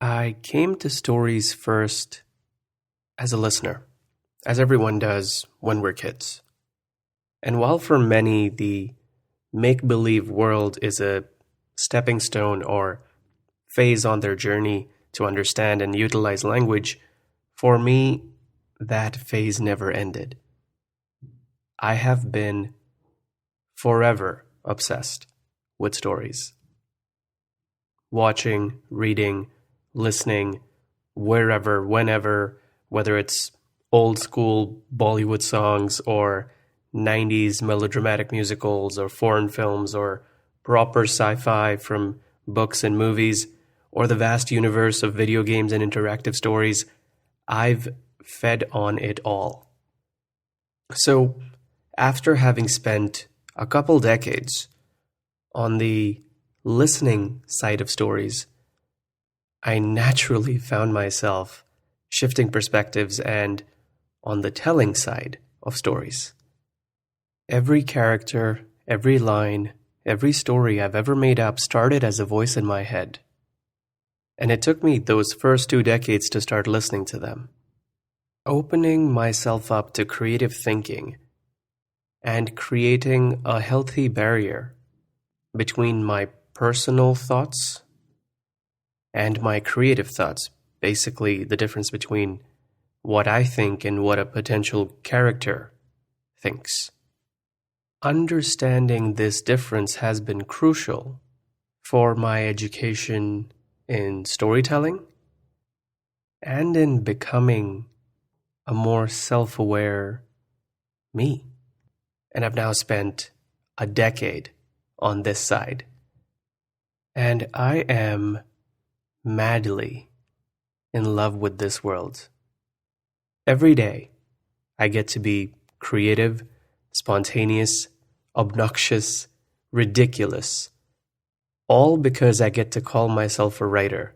I came to stories first as a listener, as everyone does when we're kids. And while for many the make-believe world is a stepping stone or phase on their journey to understand and utilize language, for me, that phase never ended. I have been forever obsessed with stories. Watching, reading, listening, wherever, whenever, whether it's old school Bollywood songs or 90s melodramatic musicals or foreign films or proper sci-fi from books and movies or the vast universe of video games and interactive stories, I've fed on it all. So, after having spent a couple decades on the listening side of stories, I naturally found myself shifting perspectives and on the telling side of stories. Every character, every line, every story I've ever made up started as a voice in my head. And it took me those first 2 decades to start listening to them, opening myself up to creative thinking and creating a healthy barrier between my personal thoughts and my creative thoughts. Basically, the difference between what I think and what a potential character thinks. Understanding this difference has been crucial for my education in storytelling and in becoming a more self-aware me. And I've now spent a decade on this side. And I am madly in love with this world. Every day, I get to be creative, spontaneous, obnoxious, ridiculous, all because I get to call myself a writer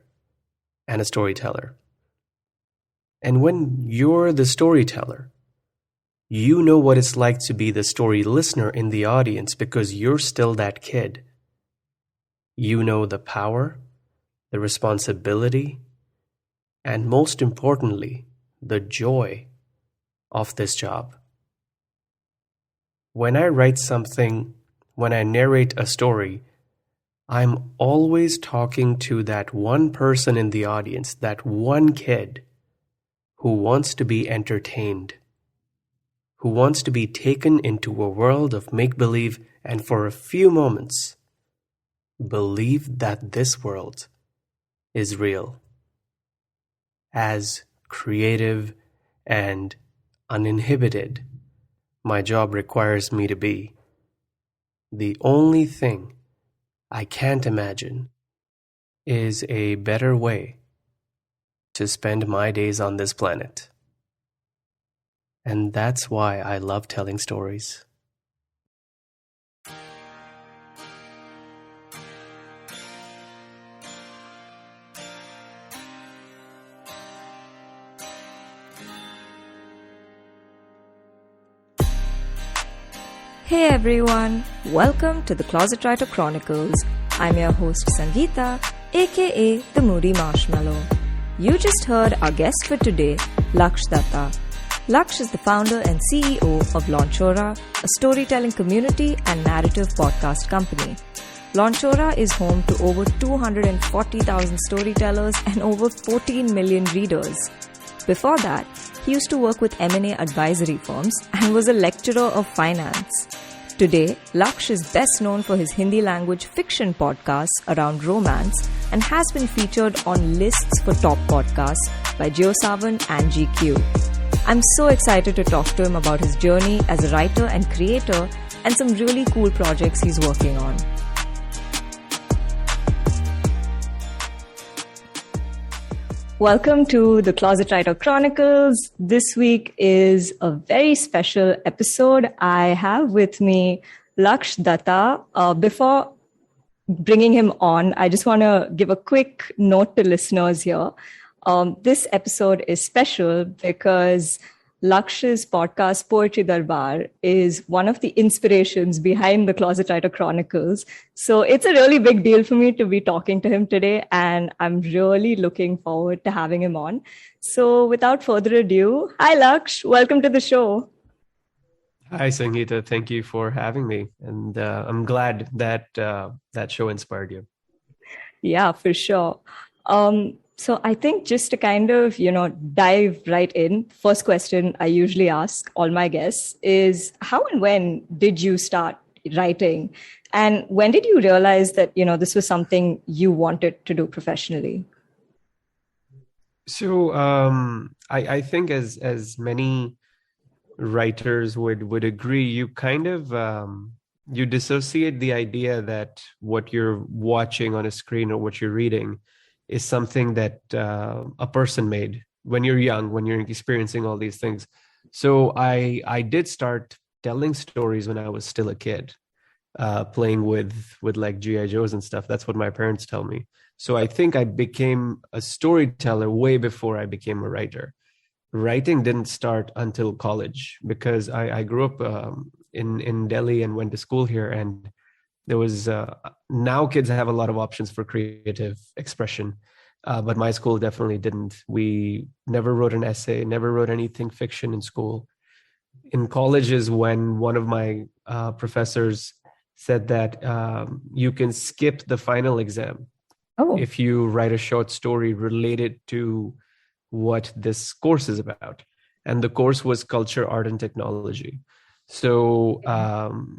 and a storyteller. And when you're the storyteller, you know what it's like to be the story listener in the audience because you're still that kid. You know the power, the responsibility, and most importantly, the joy of this job. When I write something, when I narrate a story, I'm always talking to that one person in the audience, that one kid who wants to be entertained, who wants to be taken into a world of make-believe and for a few moments believe that this world is real. As creative and uninhibited my job requires me to be, the only thing I can't imagine is a better way to spend my days on this planet. And that's why I love telling stories. Hey everyone, welcome to the Closet Writer Chronicles. I'm your host Sangeeta, aka the Moody Marshmallow. You just heard our guest for today, Lakshya Datta. Laksh is the founder and CEO of Launchora, a storytelling community and narrative podcast company. Launchora is home to over 240,000 storytellers and over 14 million readers. Before that, he used to work with M&A advisory firms and was a lecturer of finance. Today, Laksh is best known for his Hindi language fiction podcasts around romance and has been featured on lists for top podcasts by JioSaavn and GQ. I'm so excited to talk to him about his journey as a writer and creator and some really cool projects he's working on. Welcome to the Closet Writer Chronicles. This week is a very special episode. I have with me Lakshya Datta. Before bringing him on, I just want to give a quick note to listeners here. This episode is special because Lakshya's podcast, Poetry Darbar, is one of the inspirations behind the Closet Writer Chronicles. So it's a really big deal for me to be talking to him today, and I'm really looking forward to having him on. So without further ado, hi Laksh, welcome to the show. Hi, Sangeeta. Thank you for having me. And I'm glad that that show inspired you. Yeah, for sure. So I think just to kind of, dive right in, first question I usually ask all my guests is how and when did you start writing? And when did you realize that, this was something you wanted to do professionally? So I think as many writers would agree, you kind of you dissociate the idea that what you're watching on a screen or what you're reading is something that a person made when you're young, when you're experiencing all these things. So I did start telling stories when I was still a kid, playing with like GI Joes and stuff. That's what my parents tell me. So I think I became a storyteller way before I became a writer. Writing didn't start until college because I grew up in Delhi and went to school here, and there was now kids have a lot of options for creative expression, but my school definitely didn't. We never wrote an essay, never wrote anything fiction in school. In college is when one of my professors said that you can skip the final exam if you write a short story related to what this course is about. And the course was culture, art, and technology. So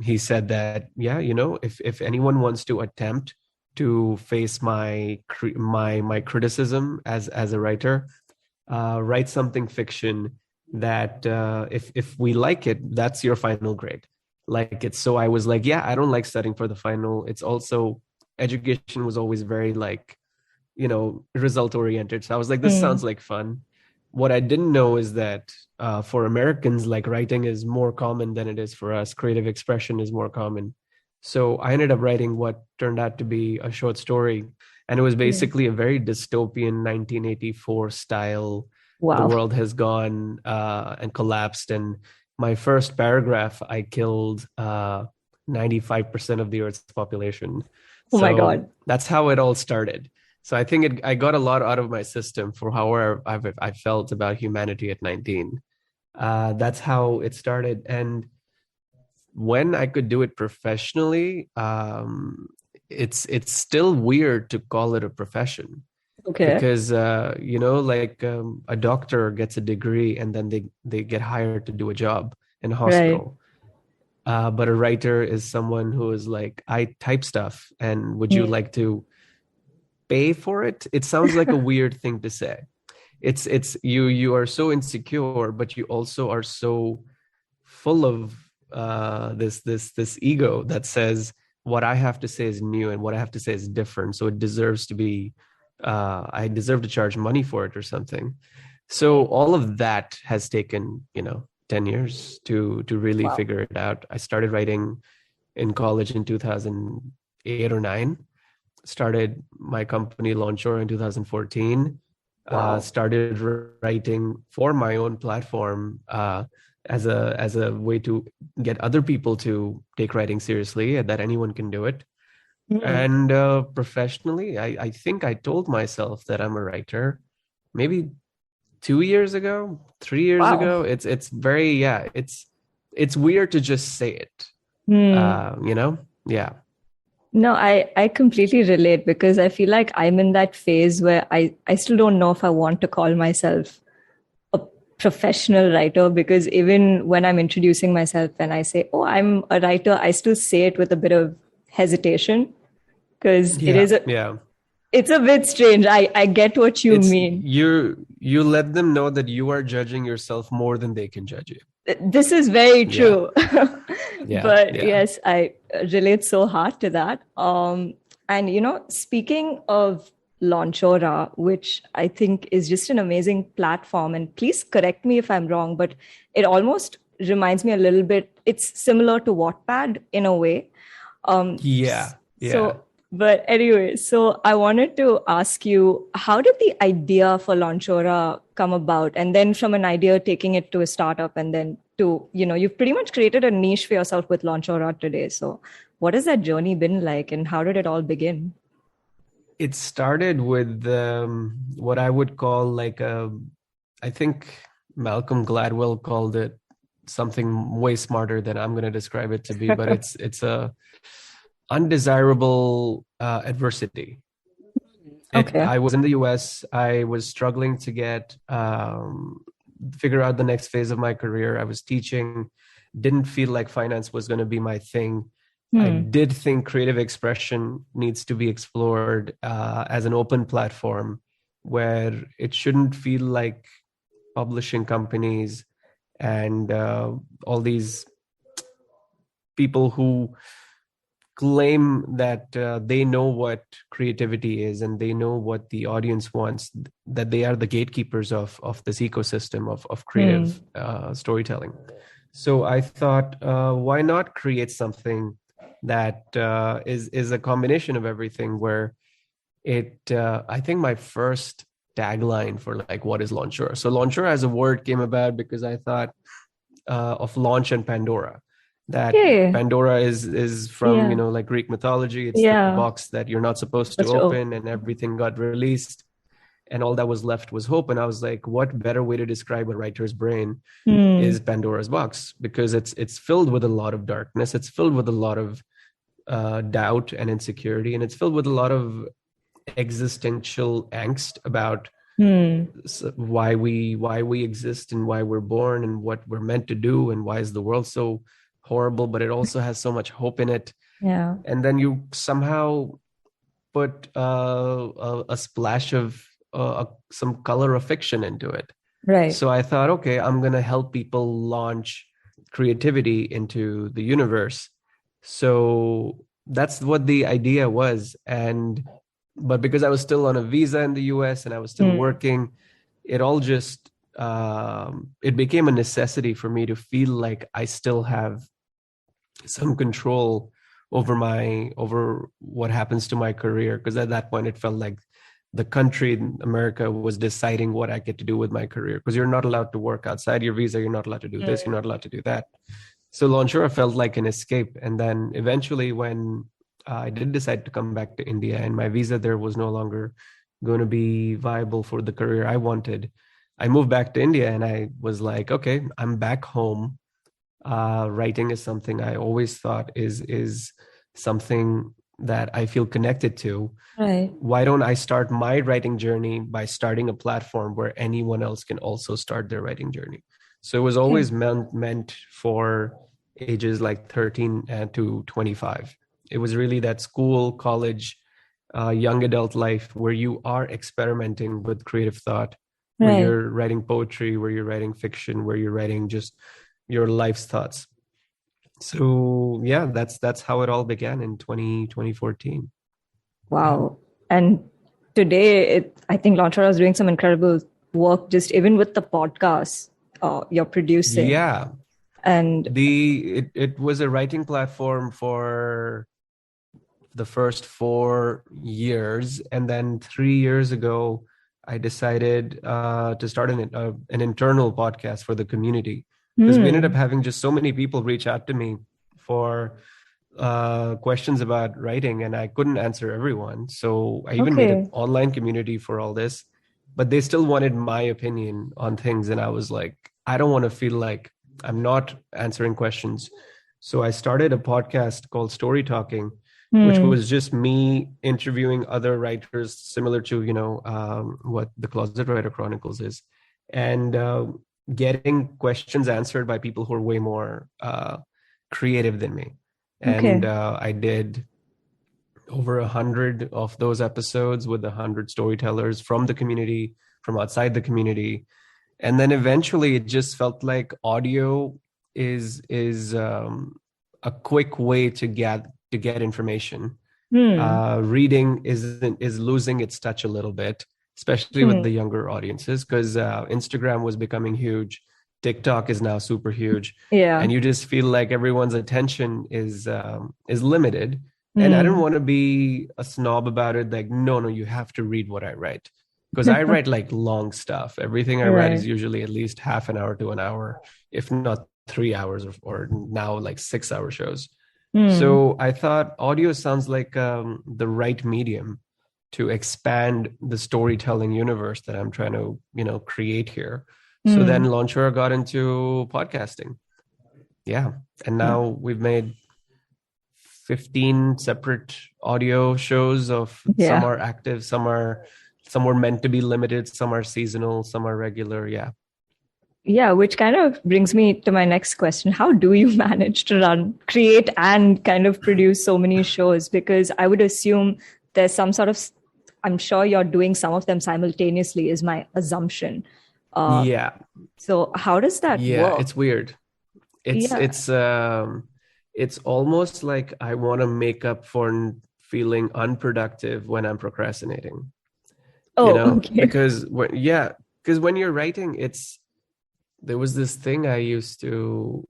he said that, if anyone wants to attempt to face my criticism as a writer, write something fiction that if we like it, that's your final grade. Like it. So I was like, yeah, I don't like studying for the final. It's also, education was always very result oriented. So I was like, this sounds like fun. What I didn't know is that for Americans, like writing is more common than it is for us. Creative expression is more common. So I ended up writing what turned out to be a short story. And it was basically a very dystopian 1984 style. Wow. The world has gone and collapsed. And my first paragraph, I killed 95% of the Earth's population. Oh my God. That's how it all started. So I think I got a lot out of my system for however I felt about humanity at 19. That's how it started. And when I could do it professionally, it's still weird to call it a profession. Okay. Because, a doctor gets a degree and then they get hired to do a job in a hospital. Right. But a writer is someone who is like, I type stuff and would you like to pay for it? It sounds like a weird thing to say. It's you are so insecure, but you also are so full of this ego that says what I have to say is new and what I have to say is different. So it deserves to be, I deserve to charge money for it or something. So all of that has taken, 10 years to really figure it out. I started writing in college in 2008 or 9. Started my company Launchora in 2014. Started writing for my own platform as a way to get other people to take writing seriously, that anyone can do it. And professionally, I think I told myself that I'm a writer maybe 2 years ago, 3 years ago. It's very, it's weird to just say it, Yeah. No, I completely relate because I feel like I'm in that phase where I still don't know if I want to call myself a professional writer, because even when I'm introducing myself and I say, oh, I'm a writer, I still say it with a bit of hesitation because it's a bit strange. I get what you mean. You let them know that you are judging yourself more than they can judge you. This is very true. But yes, I relate so hard to that. And, speaking of Launchora, which I think is just an amazing platform, and please correct me if I'm wrong, but it almost reminds me a little bit, it's similar to Wattpad in a way. So But anyway, so I wanted to ask you, how did the idea for Launchora come about? And then from an idea, taking it to a startup, and then to, you've pretty much created a niche for yourself with Launchora today. So what has that journey been like, and how did it all begin? It started with what I would call like I think Malcolm Gladwell called it something way smarter than I'm going to describe it to be, but it's a undesirable adversity. Okay. I was in the US. I was struggling to figure out the next phase of my career. I was teaching, didn't feel like finance was going to be my thing. I did think creative expression needs to be explored as an open platform where it shouldn't feel like publishing companies and all these people who claim that they know what creativity is and they know what the audience wants, that they are the gatekeepers of this ecosystem of creative storytelling. So I thought, why not create something that is a combination of everything, where I think my first tagline for like what is Launchora. So Launchora as a word came about because I thought of launch and Pandora. That Pandora is from like Greek mythology. It's the box that you're not supposed to open, and everything got released, and all that was left was hope. And I was like, what better way to describe a writer's brain is Pandora's box, because it's filled with a lot of darkness. It's filled with a lot of doubt and insecurity, and it's filled with a lot of existential angst about why we exist and why we're born and what we're meant to do and why is the world so horrible, but it also has so much hope in it. Yeah. And then you somehow put a splash of some color of fiction into it. Right. So I thought, okay, I'm going to help people launch creativity into the universe. So that's what the idea was. But because I was still on a visa in the US and I was still working, it all just, it became a necessity for me to feel like I still have some control over what happens to my career. Because at that point, it felt like the country in America was deciding what I get to do with my career. Because you're not allowed to work outside your visa. You're not allowed to do this. You're not allowed to do that. So Launchora felt like an escape. And then eventually when I did decide to come back to India and my visa there was no longer going to be viable for the career I wanted, I moved back to India and I was like, okay, I'm back home. Writing is something I always thought is something that I feel connected to. Right. Why don't I start my writing journey by starting a platform where anyone else can also start their writing journey? So it was always meant for ages like 13 to 25. It was really that school, college, young adult life where you are experimenting with creative thought, where you're writing poetry, where you're writing fiction, where you're writing just your life's thoughts. So yeah, that's how it all began in 2014. Wow. And today, I think Launchora is doing some incredible work, just even with the podcast you're producing. Yeah. And it was a writing platform for the first 4 years. And then 3 years ago, I decided to start an internal podcast for the community. Because we ended up having just so many people reach out to me for questions about writing, and I couldn't answer everyone. So I even made an online community for all this, but they still wanted my opinion on things. And I was like, I don't want to feel like I'm not answering questions. So I started a podcast called Story Talking, which was just me interviewing other writers similar to, what the Closet Writer Chronicles is. And getting questions answered by people who are way more creative than me. And I did over 100 of those episodes with 100 storytellers from the community, from outside the community. And then eventually it just felt like audio is a quick way to get information. Reading is losing its touch a little bit, especially with the younger audiences, because Instagram was becoming huge. TikTok is now super huge. Yeah. And you just feel like everyone's attention is limited. And I didn't Mm. want to be a snob about it. Like, no, you have to read what I write. Because I write like long stuff. Everything I write is Right. usually at least half an hour to an hour, if not 3 hours, or now like 6 hour shows. Mm. So I thought audio sounds like the right medium to expand the storytelling universe that I'm trying to, create here. So then Mm. Launchora got into podcasting. Yeah. And Yeah. now we've made 15 separate audio shows. Of some Yeah. are active, some were meant to be limited, some are seasonal, some are regular. Yeah. Yeah, which kind of brings me to my next question. How do you manage to create and kind of produce so many shows? Because I would assume there's some sort of, I'm sure you're doing some of them simultaneously, is my assumption. Uh, Yeah. so how does that Yeah, work? it's weird. It's Yeah. it's um it's almost like I want to make up for feeling unproductive when I'm procrastinating, Oh, okay. because when you're writing, there was this thing I used to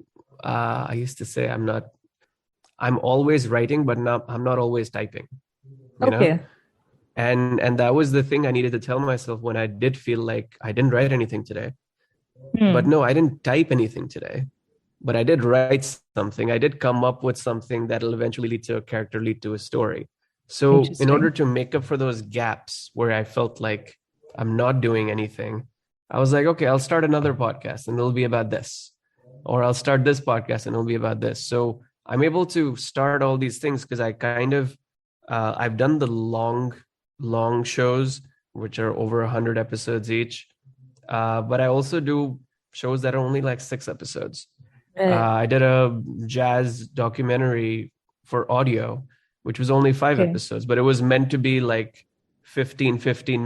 say, I'm always writing, but I'm not always typing, you know? Okay. And that was the thing I needed to tell myself when I did feel like I didn't write anything today. But Hmm. no, I didn't type anything today. But I did write something. I did come up with something that'll eventually lead to a character, lead to a story. So in order Interesting. to make up for those gaps where I felt like I'm not doing anything, I was like, okay, I'll start another podcast and it'll be about this. Or I'll start this podcast and it'll be about this. So I'm able to start all these things because I've done the long shows, which are over 100 episodes each. But I also do shows that are only like 6 episodes. Right. I did a jazz documentary for audio, which was only five Okay. episodes, but it was meant to be like 15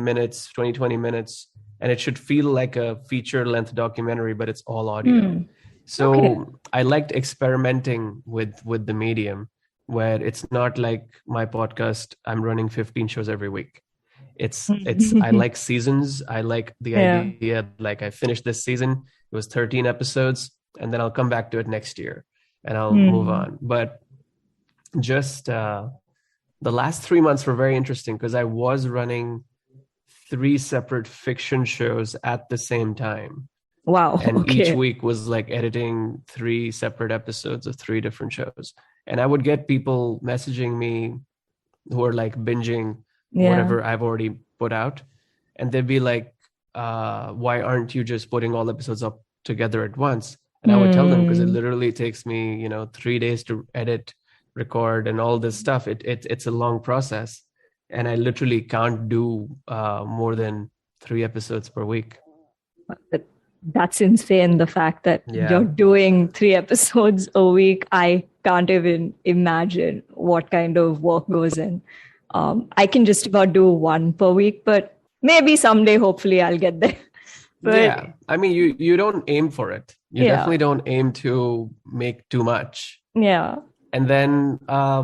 minutes, 20 minutes. And it should feel like a feature length documentary, but it's all audio. Hmm. Okay. So I liked experimenting with the medium, where it's not like my podcast, I'm running 15 shows every week. It's I like seasons. I like the Yeah. idea, like I finished this season, it was 13 episodes, and then I'll come back to it next year and I'll move Hmm. on. But just the last 3 months were very interesting because I was running three separate fiction shows at the same time. Wow. And each Okay. week was like editing three separate episodes of three different shows. And I would get people messaging me who are like binging Yeah. whatever I've already put out. And they'd be like, why aren't you just putting all episodes up together at once? And I would tell them, because it Hmm. literally takes me, 3 days to edit, record, and all this stuff. It's a long process. And I literally can't do more than 3 episodes per week. But that's insane. The fact that you're Yeah. doing 3 episodes a week, I can't even imagine what kind of work goes in. I can just about do one per week, but maybe someday, hopefully, I'll get there. But Yeah. I mean, you don't aim for it. You yeah, definitely don't aim to make too much. yeah. And then,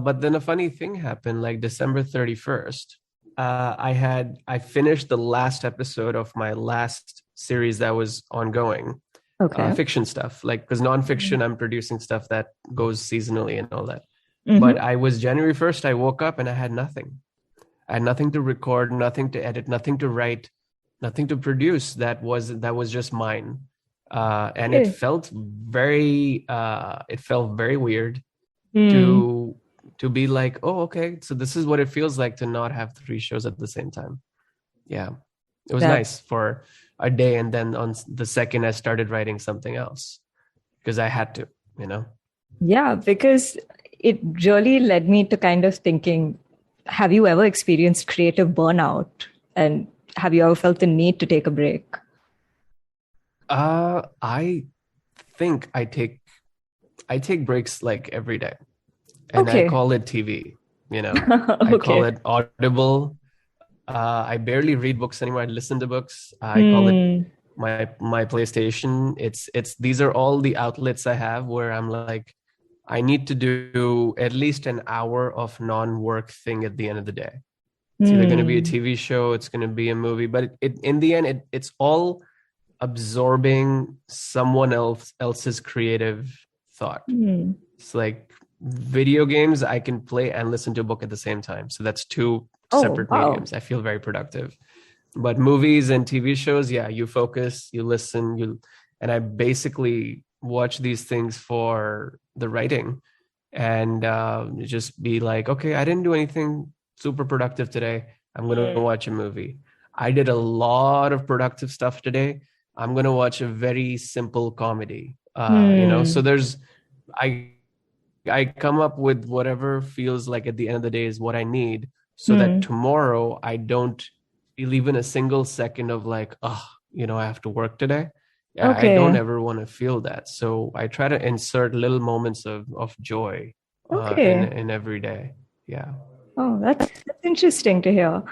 but then a funny thing happened, like December 31st. I finished the last episode of my last series that was ongoing, Okay. fiction stuff, like, because nonfiction, I'm producing stuff that goes seasonally and all that. But Mm-hmm. I was January 1st, I woke up and I had nothing. I had nothing to record, nothing to edit, nothing to write, nothing to produce. That was just mine. And Okay. it felt very weird Hmm. to be like, oh, okay, so this is what it feels like to not have three shows at the same time. Yeah, it was That, nice for a day, and then on the second I started writing something else because I had to. yeah, because it really led me to kind of thinking, have you ever experienced creative burnout? And have you ever felt the need to take a break? I think I take breaks like every day, and I Okay. call it TV. I call Okay. it Audible. I barely read books anymore. I listen to books. I call it Hmm. my PlayStation. It's these are all the outlets I have where I'm like, I need to do at least an hour of non-work thing at the end of the day. It's either going to be a Hmm. TV show, it's going to be a movie, but it in the end, it's all absorbing someone else's creative thought. Hmm. It's like video games, I can play and listen to a book at the same time. So that's two separate mediums. I feel very productive. But movies and TV shows, yeah, you focus, you listen, and I basically watch these things for the writing, and just be like, okay, I didn't do anything super productive today. I'm going to watch a movie. I did a lot of productive stuff today. I'm going to watch a very simple comedy. So I come up with whatever feels like at the end of the day is what I need, so that tomorrow I don't feel even a single second of like, I have to work today. Okay. I don't ever want to feel that. So I try to insert little moments of joy in every day. Yeah. Oh, that's interesting to hear.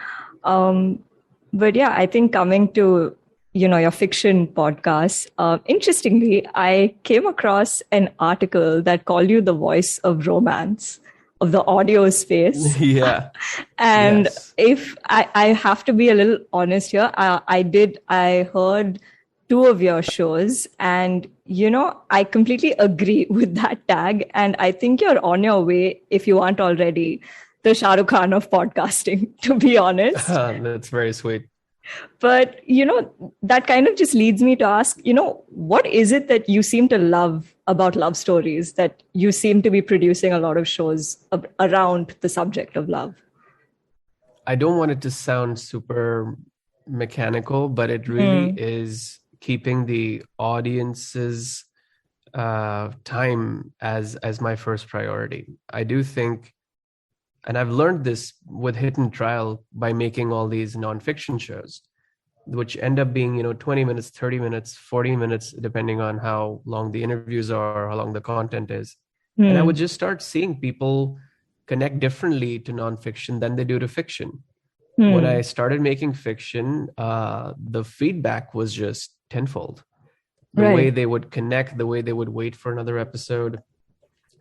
But yeah, I think coming to your fiction podcast, interestingly, I came across an article that called you the voice of romance, of the audio space. Yeah. And yes. If I have to be a little honest here, I heard 2 of your shows, and I completely agree with that tag, and I think you're on your way, if you aren't already, the Shah Rukh Khan of podcasting, to be honest. That's very sweet. But, that kind of just leads me to ask, what is it that you seem to love about love stories, that you seem to be producing a lot of shows around the subject of love? I don't want it to sound super mechanical, but it really is keeping the audience's time as my first priority. I do think, and I've learned this with Hit and Trial by making all these nonfiction shows, which end up being 20 minutes, 30 minutes, 40 minutes, depending on how long the interviews are or how long the content is. And I would just start seeing people connect differently to nonfiction than they do to fiction. When I started making fiction, the feedback was just tenfold. The way they would connect, the way they would wait for another episode,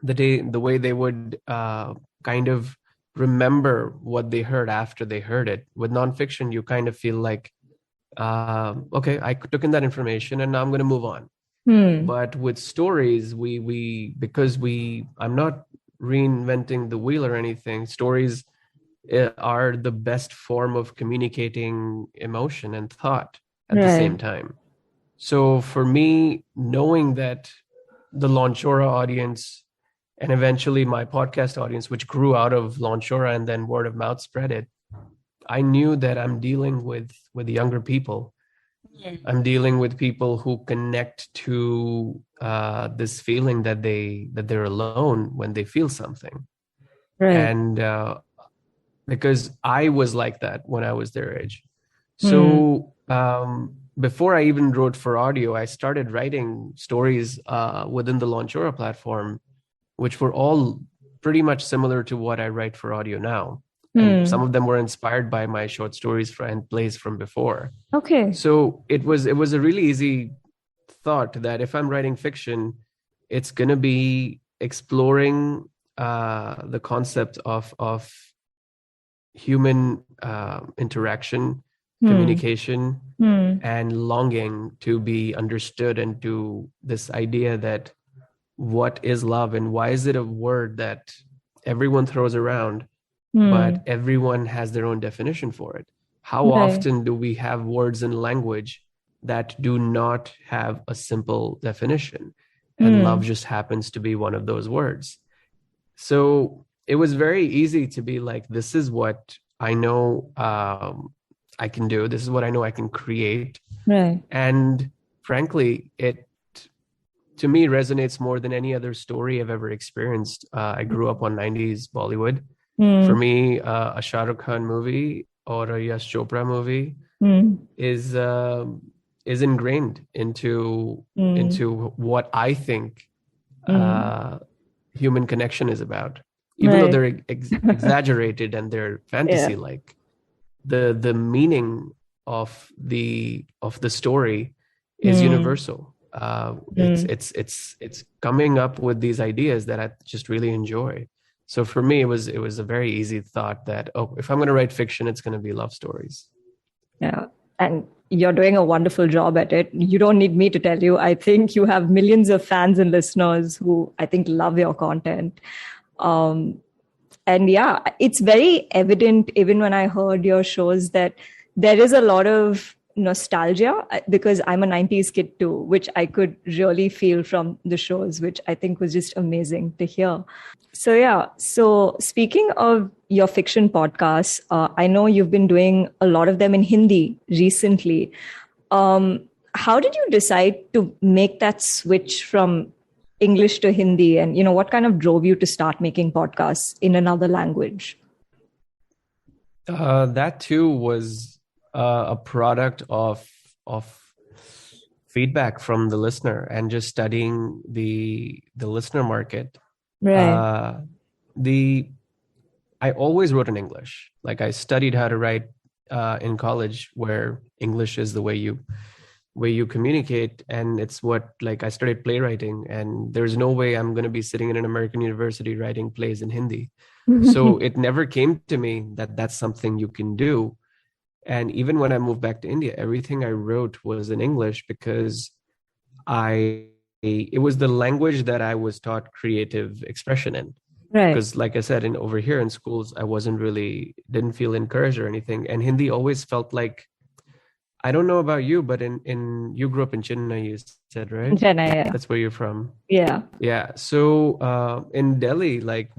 the way they would kind of remember what they heard after they heard it. With nonfiction, you kind of feel like, okay, I took in that information and now I'm going to move on. But with stories, I'm not reinventing the wheel or anything. Stories are the best form of communicating emotion and thought at the same time. So for me, knowing that the Launchora audience and eventually my podcast audience, which grew out of Launchora and then word of mouth spread it, I knew that I'm dealing with younger people. I'm dealing with people who connect to this feeling that they're alone when they feel something. And because I was like that when I was their age. So before I even wrote for audio, I started writing stories within the Launchora platform, which were all pretty much similar to what I write for audio now. And some of them were inspired by my short stories and plays from before. Okay. So it was a really easy thought that if I'm writing fiction, it's going to be exploring the concept of human interaction, communication, and longing to be understood, and to this idea that what is love and why is it a word that everyone throws around, but everyone has their own definition for it. How often do we have words in language that do not have a simple definition? And love just happens to be one of those words. So it was very easy to be like, this is what I know I can do. This is what I know I can create. Right. And frankly, it, to me, resonates more than any other story I've ever experienced. I grew up on 90s Bollywood. For me, a Shah Rukh Khan movie or a Yash Chopra movie is ingrained into what I think human connection is about. Even though they're exaggerated and they're fantasy-like, the meaning of the story is universal. It's coming up with these ideas that I just really enjoy. So for me, it was a very easy thought that, if I'm going to write fiction, it's going to be love stories. Yeah. And you're doing a wonderful job at it. You don't need me to tell you. I think you have millions of fans and listeners who I think love your content. And yeah, it's very evident even when I heard your shows that there is a lot of nostalgia because I'm a 90s kid too, which I could really feel from the shows, which I think was just amazing to hear. So yeah, so speaking of your fiction podcasts, I know you've been doing a lot of them in Hindi recently. How did you decide to make that switch from English to Hindi? And, what kind of drove you to start making podcasts in another language? That too was a product of feedback from the listener and just studying the listener market. Right. The I always wrote in English. Like I studied how to write in college, where English is the way you communicate, and it's what, like, I studied playwriting, and there's no way I'm going to be sitting in an American university writing plays in Hindi. So it never came to me that that's something you can do. And even when I moved back to India, everything I wrote was in English because it was the language that I was taught creative expression in. Right. Because like I said, over here in schools, I didn't feel encouraged or anything. And Hindi always felt like, I don't know about you, but you grew up in Chennai, you said, right? Chennai, yeah. That's where you're from. Yeah. Yeah. So in Delhi, like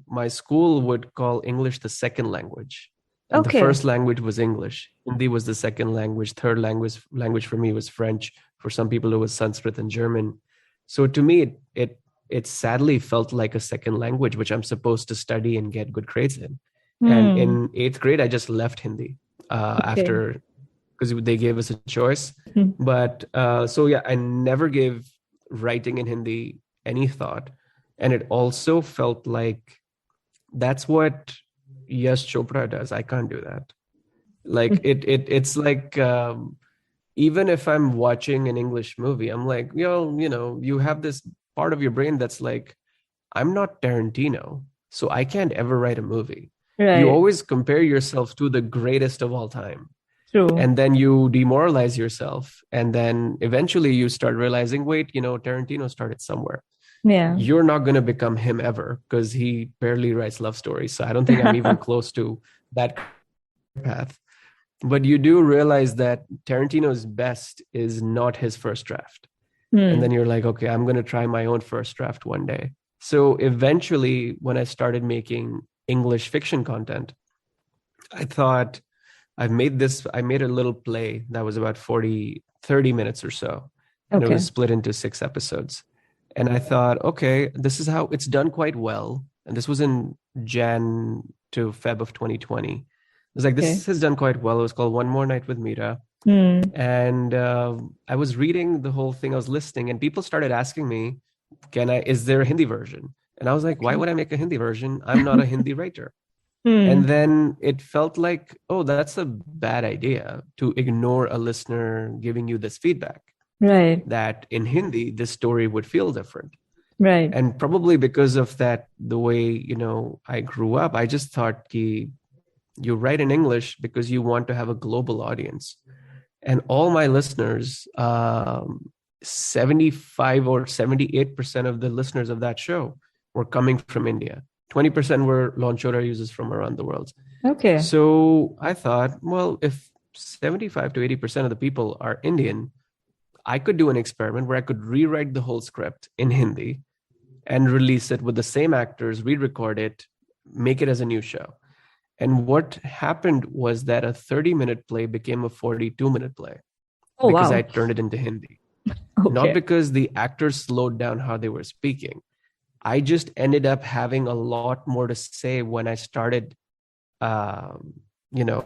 my school would call English the second language. And Okay. the first language was English. Hindi was the second language. Third language for me was French. For some people, it was Sanskrit and German. So to me, it sadly felt like a second language, which I'm supposed to study and get good grades in. And in 8th grade, I just left Hindi after, because they gave us a choice. But so yeah, I never gave writing in Hindi any thought. And it also felt like that's what Yash Chopra does. I can't do that. Like it's like even if I'm watching an English movie, I'm like, you have this part of your brain that's like, I'm not Tarantino, so I can't ever write a movie. Right. You always compare yourself to the greatest of all time. True. And then you demoralize yourself. And then eventually you start realizing, wait, Tarantino started somewhere. Yeah. You're not going to become him ever because he barely writes love stories. So I don't think I'm even close to that path. But you do realize that Tarantino's best is not his first draft. And then you're like, okay, I'm going to try my own first draft one day. So eventually, when I started making English fiction content, I thought, I made a little play that was about 30 minutes or so. And it was split into 6 episodes. And I thought, okay, this is how it's done quite well. And this was in Jan to Feb of 2020. It was like, this has done quite well. It was called One More Night with Meera. And I was reading the whole thing. I was listening, and people started asking me, is there a Hindi version? And I was like, why would I make a Hindi version? I'm not a Hindi writer. And then it felt like, oh, that's a bad idea to ignore a listener giving you this feedback. Right. That in Hindi, this story would feel different. Right. And probably because of that, the way, I grew up, I just thought you write in English because you want to have a global audience. And all my listeners, 75 or 78% of the listeners of that show were coming from India. 20% were Launchora users from around the world. Okay. So I thought, well, if 75 to 80% of the people are Indian, I could do an experiment where I could rewrite the whole script in Hindi and release it with the same actors, re-record it, make it as a new show. And what happened was that a 30-minute play became a 42-minute play. Oh, because wow. I turned it into Hindi. Okay. Not because the actors slowed down how they were speaking. I just ended up having a lot more to say when I started,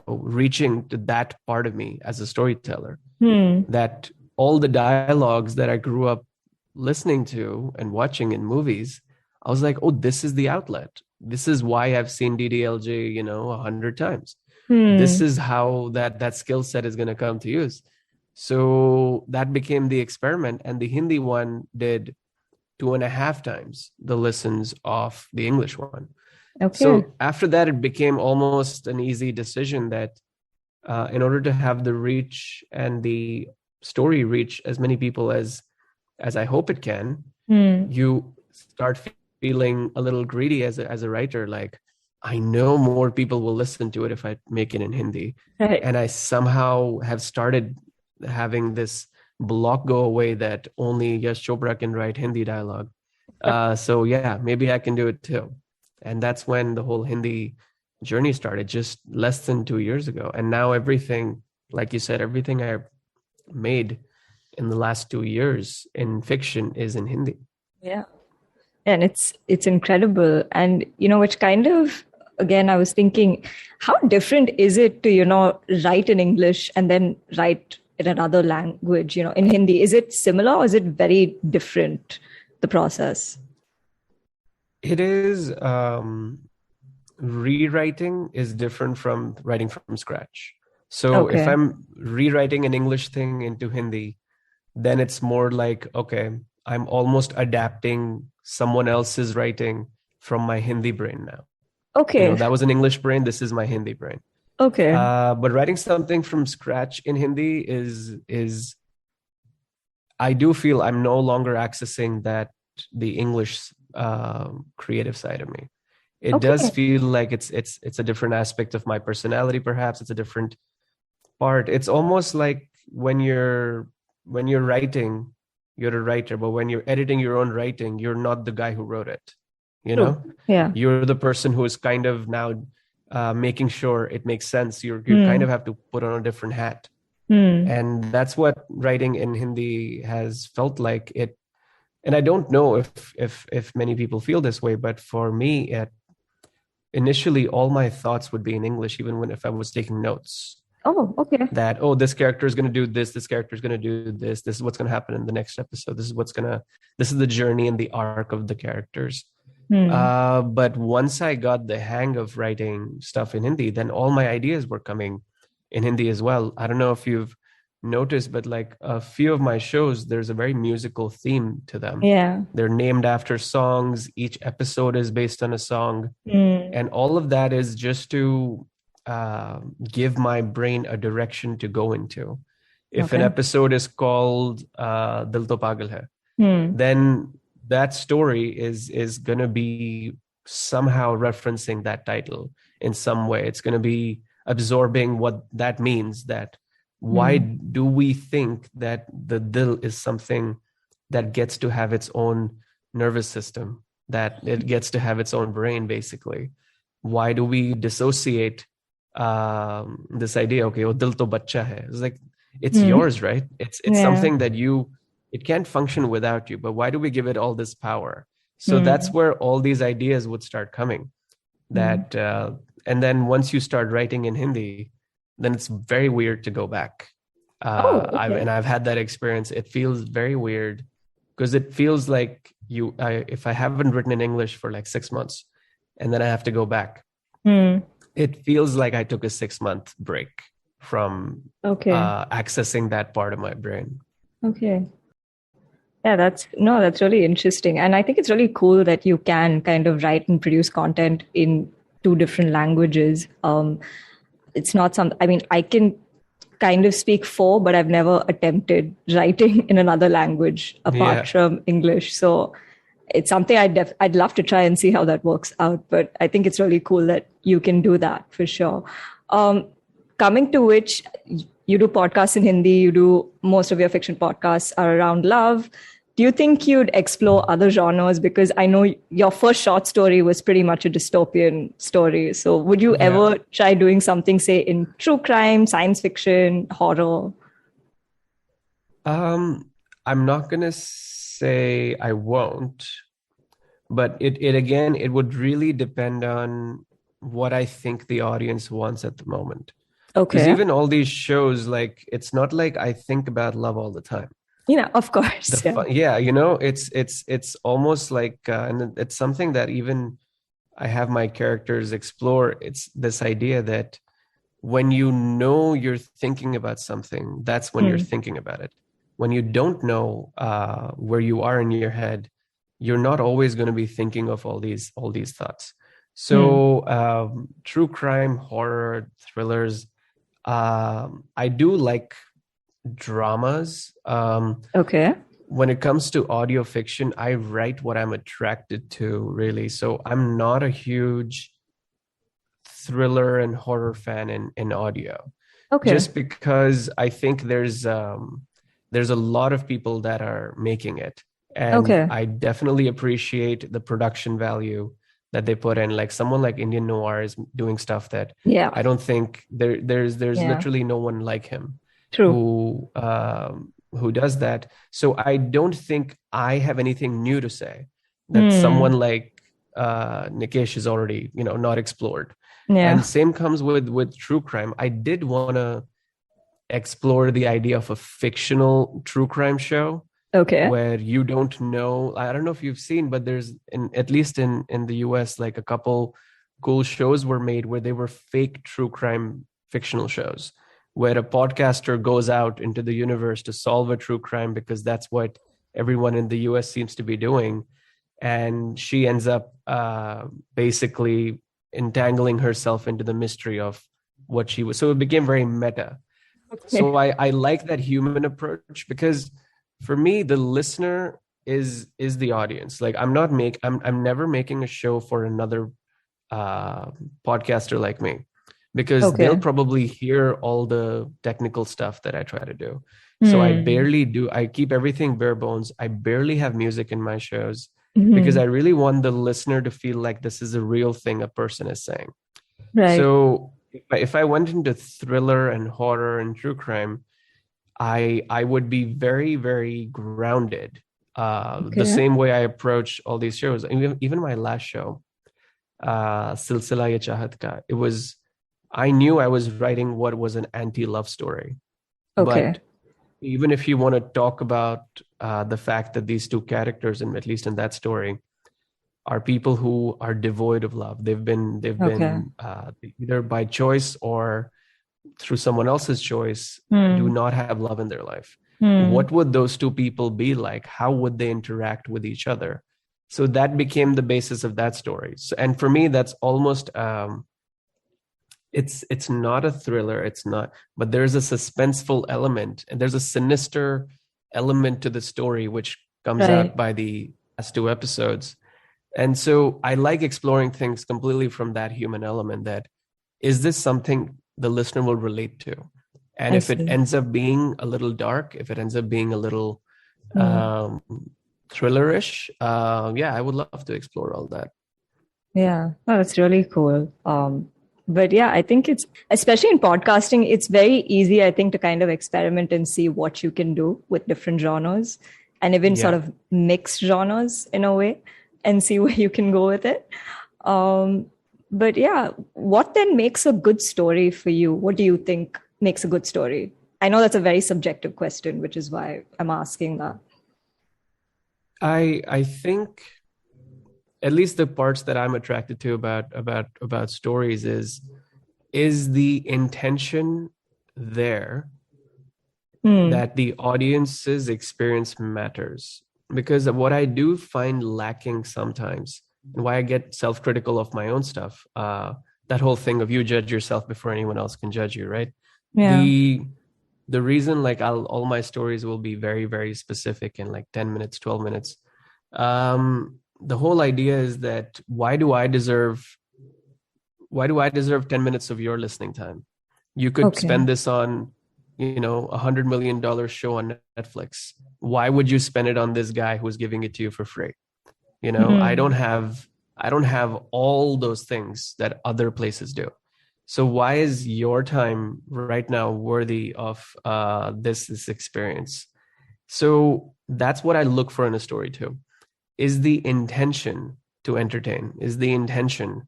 reaching to that part of me as a storyteller. That all the dialogues that I grew up listening to and watching in movies, I was like, oh, this is the outlet. This is why I've seen DDLJ, 100 times. This is how that skill set is going to come to use. So that became the experiment. And the Hindi one did 2.5 times the listens of the English one. Okay. So after that, it became almost an easy decision that in order to have the reach and the story reach as many people as I hope it can, you start feeling a little greedy as a writer. Like, I know more people will listen to it if I make it in Hindi. Right. And I somehow have started having this block go away that only Yash Chopra can write Hindi dialogue. So yeah, maybe I can do it too. And that's when the whole Hindi journey started, just less than 2 years ago. And now everything, like you said, everything I made in the last 2 years in fiction is in Hindi. Yeah. And it's incredible. And, which kind of, again, I was thinking, how different is it to, write in English and then write in another language, in Hindi? Is it similar or is it very different, the process? It is, rewriting is different from writing from scratch. So if I'm rewriting an English thing into Hindi, then it's more like, okay, I'm almost adapting someone else's writing from my Hindi brain now. Okay. That was an English brain. This is my Hindi brain. Okay. But writing something from scratch in Hindi is I do feel I'm no longer accessing the English creative side of me. It does feel like it's a different aspect of my personality. Perhaps it's a different part. It's almost like when you're writing, you're a writer, but when you're editing your own writing, you're not the guy who wrote it. Yeah. You're the person who is kind of now making sure it makes sense. You kind of have to put on a different hat. And that's what writing in Hindi has felt like. It, and I don't know if many people feel this way, but for me, initially all my thoughts would be in English, even if I was taking notes. Oh, okay. That, this character is going to do this character is going to do this is what's going to happen in the next episode, this is the journey and the arc of the characters. But once I got the hang of writing stuff in Hindi, then all my ideas were coming in Hindi as well. I don't know if you've noticed, but like a few of my shows, there's a very musical theme to them. Yeah. They're named after songs. Each episode is based on a song. And all of that is just to give my brain a direction to go into. If an episode is called Dil To Pagal Hai, then that story is going to be somehow referencing that title in some way. It's going to be absorbing what that means. That why do we think that the dil is something that gets to have its own nervous system, that it gets to have its own brain, basically? Why do we dissociate this idea? Okay, oh, dil to bachcha hai. It's like, it's yours, right? It's something that it can't function without you, but why do we give it all this power? So that's where all these ideas would start coming. That and then once you start writing in Hindi, then it's very weird to go back. I've had that experience. It feels very weird because it feels like if I haven't written in English for like 6 months and then I have to go back, it feels like I took a 6-month break from accessing that part of my brain. Okay. Yeah, that's really interesting. And I think it's really cool that you can kind of write and produce content in 2 different languages. It's not I can kind of speak 4, but I've never attempted writing in another language apart from English. So it's something I'd love to try and see how that works out. But I think it's really cool that you can do that for sure. Coming to which, you do podcasts in Hindi, you do most of your fiction podcasts are around love. Do you think you'd explore other genres? Because I know your first short story was pretty much a dystopian story. So would you ever try doing something, say, in true crime, science fiction, horror? I'm not going to say I won't, but it would really depend on what I think the audience wants at the moment. Okay. Because even all these shows, like, it's not like I think about love all the time. Of course. It's almost like, and it's something that even I have my characters explore. It's this idea that when you're thinking about something, that's when you're thinking about it. When you don't know where you are in your head, you're not always going to be thinking of all these thoughts. So true crime, horror, thrillers, I do like dramas. when it comes to audio fiction, I write what I'm attracted to, really. So I'm not a huge thriller and horror fan in audio, Okay. just because I think there's a lot of people that are making it, and Okay. I definitely appreciate the production value that they put in. Like someone like Indian Noir is doing stuff that Yeah. I don't think there's Yeah. literally no one like him True. who does that. So I don't think I have anything new to say that someone Hmm. like Nikesh is already, not explored. And Yeah. same comes with true crime. I did want to explore the idea of a fictional true crime show Okay. where you don't know. I don't know if you've seen, but there's at least in the US, like a couple cool shows were made where they were fake true crime fictional shows, where a podcaster goes out into the universe to solve a true crime because that's what everyone in the US seems to be doing. And she ends up basically entangling herself into the mystery of what she was. So it became very meta. So Okay. I like that human approach, because for me the listener is the audience. Like I'm never making a show for another uh podcaster like me, because they'll Okay. probably hear all the technical stuff that I try to do. So Hmm. I keep everything bare bones. I barely have music in my shows, because I Hmm. really want the listener to feel like this is a real thing a person is saying. Right. So if I went into thriller and horror and true crime, I would be very, very grounded. The Okay. same way I approach all these shows. Even my last show, Silsila Ye Chahat Ka, I knew I was writing what was an anti-love story. Okay. But even if you want to talk about the fact that these two characters, and at least in that story, are people who are devoid of love. They've Okay. been either by choice or through someone else's choice, do Hmm. not have love in their life. Hmm. What would those two people be like? How would they interact with each other? So that became the basis of that story. So, and for me, that's almost it's not a thriller. It's not, but there's a suspenseful element and there's a sinister element to the story, which comes Right. out by the last two episodes. And so I like exploring things completely from that human element, that is this something the listener will relate to? And I if it see. ends up being a little dark, if it ends up being a little Hmm. um, thrillerish, yeah, I would love to explore all that. Yeah. Oh, that's really cool. But yeah, I think it's, especially in podcasting, it's very easy, I think, to kind of experiment and see what you can do with different genres and even sort Yeah. of mix genres in a way and see where you can go with it. Um, but yeah, what then makes a good story for you? What do you think makes a good story? I know that's a very subjective question, which is why I'm asking that. I think at least the parts that I'm attracted to about stories is the intention there Hmm. that the audience's experience matters. Because what I do find lacking sometimes, and why I get self-critical of my own stuff, that whole thing of you judge yourself before anyone else can judge you, right? Yeah. The reason, like, all my stories will be very, very specific in like 10 minutes, 12 minutes. The whole idea is that why do I deserve 10 minutes of your listening time? You could Okay. spend this on, $100 million show on Netflix. Why would you spend it on this guy who's giving it to you for free? I don't Hmm. have all those things that other places do. So why is your time right now worthy of this experience? So that's what I look for in a story too. Is the intention to entertain? Is the intention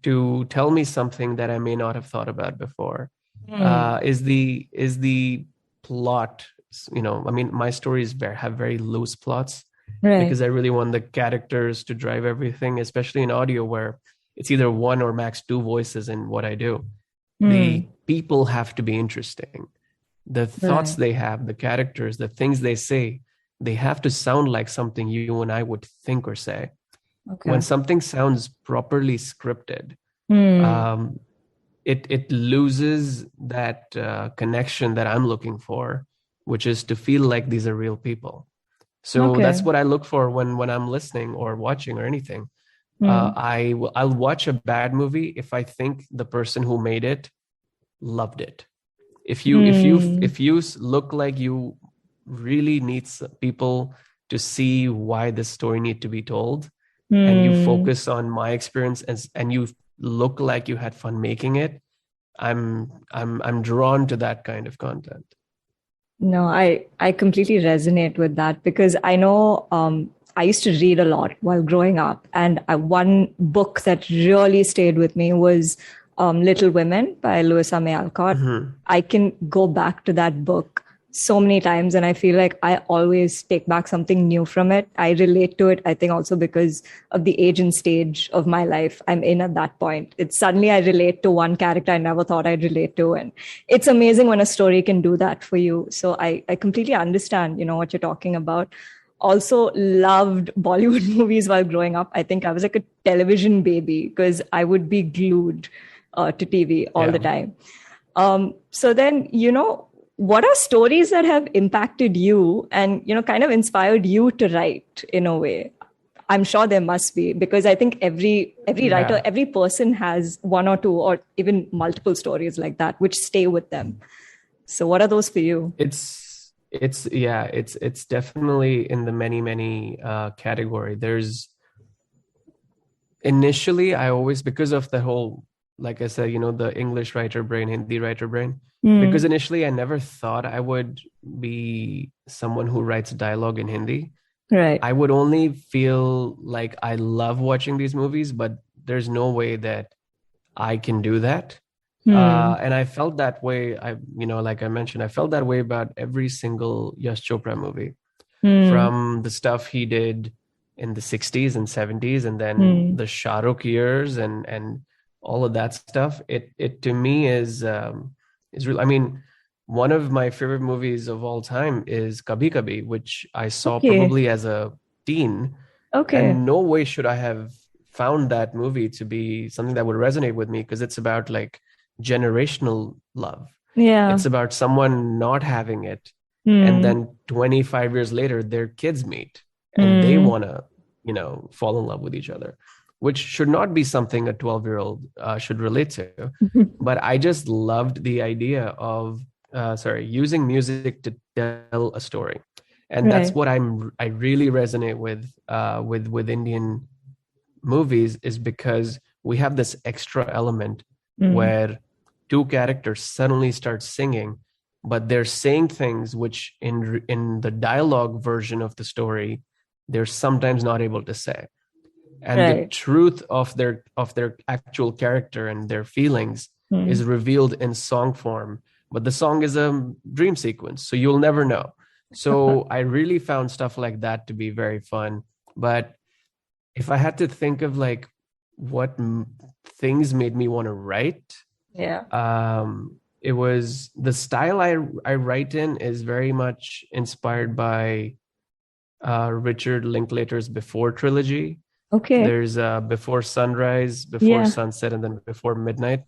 to tell me something that I may not have thought about before? Hmm. Is the plot? I mean, my stories have very loose plots, Right. because I really want the characters to drive everything, especially in audio where it's either one or max two voices in what I do. The Hmm. people have to be interesting. The thoughts Right. they have, the characters, the things they say, they have to sound like something you and I would think or say. When Okay. something sounds properly scripted, Hmm. um, it loses that connection that I'm looking for, which is to feel like these are real people. So Okay. that's what I look for when I'm listening or watching or anything. Hmm. I'll watch a bad movie if I think the person who made it loved it. Hmm. If you look like you really need people to see why this story need to be told, and you Hmm. focus on my experience and you look like you had fun making it, I'm drawn to that kind of content. No, I completely resonate with that because I know I used to read a lot while growing up, and one book that really stayed with me was Little Women by Louisa May Alcott. Mhm. I can go back to that book so many times, and I feel like I always take back something new from it. I relate to it, I think, also because of the age and stage of my life I'm in at that point. It's suddenly I relate to one character I never thought I'd relate to, and it's amazing when a story can do that for you. So I completely understand, what you're talking about. Also loved Bollywood movies while growing up. I think I was like a television baby because I would be glued to TV all the Yeah. time. So then, what are stories that have impacted you and, kind of inspired you to write in a way? I'm sure there must be, because I think every writer, Yeah. every person has one or two or even multiple stories like that which stay with them. So what are those for you? It's definitely in the many category. There's initially I always, because of the whole, like I said, the English writer brain, Hindi writer brain, because Mm, initially I never thought I would be someone who writes dialogue in Hindi. right. I would only feel like I love watching these movies, but there's no way that I can do that. Hmm. And I felt that way. Like I mentioned, I felt that way about every single Yash Chopra movie, Hmm. from the stuff he did in the 60s and 70s, and then Hmm. the Shah Rukh years and all of that stuff. It to me is real. I mean, one of my favorite movies of all time is Kabhi Kabhi, which I saw Okay. probably as a teen, Okay. and no way should I have found that movie to be something that would resonate with me, because it's about like generational love. Yeah. It's about someone not having it, and Hmm. then 25 years later their kids meet and they Hmm. want to fall in love with each other, which should not be something a 12-year-old should relate to. But I just loved the idea of using music to tell a story. And that's Right. what I really resonate with Indian movies, is because we have this extra element Hmm. where two characters suddenly start singing, but they're saying things which in the dialogue version of the story they're sometimes not able to say, and the Right. truth of their actual character and their feelings is Hmm. revealed in song form, but the song is a dream sequence, so you'll never know. So I really found stuff like that to be very fun. But if I had to think of like what things made me want to write, Yeah. it was the style I write in is very much inspired by Richard Linklater's Before trilogy. Okay. There's Before Sunrise, Before Yeah. Sunset, and then Before Midnight.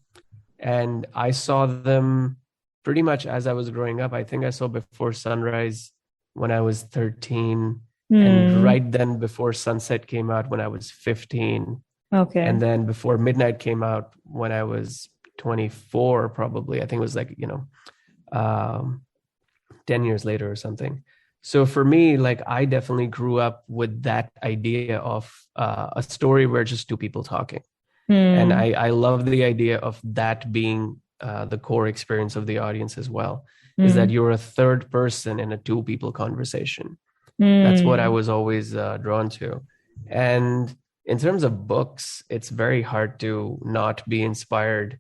And I saw them pretty much as I was growing up. I think I saw Before Sunrise when I was 13, and Hmm. right then Before Sunset came out when I was 15, Okay. and then Before Midnight came out when I was 24, probably. I think it was like, um, 10 years later or something. So for me, like, I definitely grew up with that idea of a story where just two people talking. And Hmm. I love the idea of that being the core experience of the audience as well, is that Hmm. you're a third person in a two people conversation. That's what I Hmm. was always drawn to. And in terms of books, it's very hard to not be inspired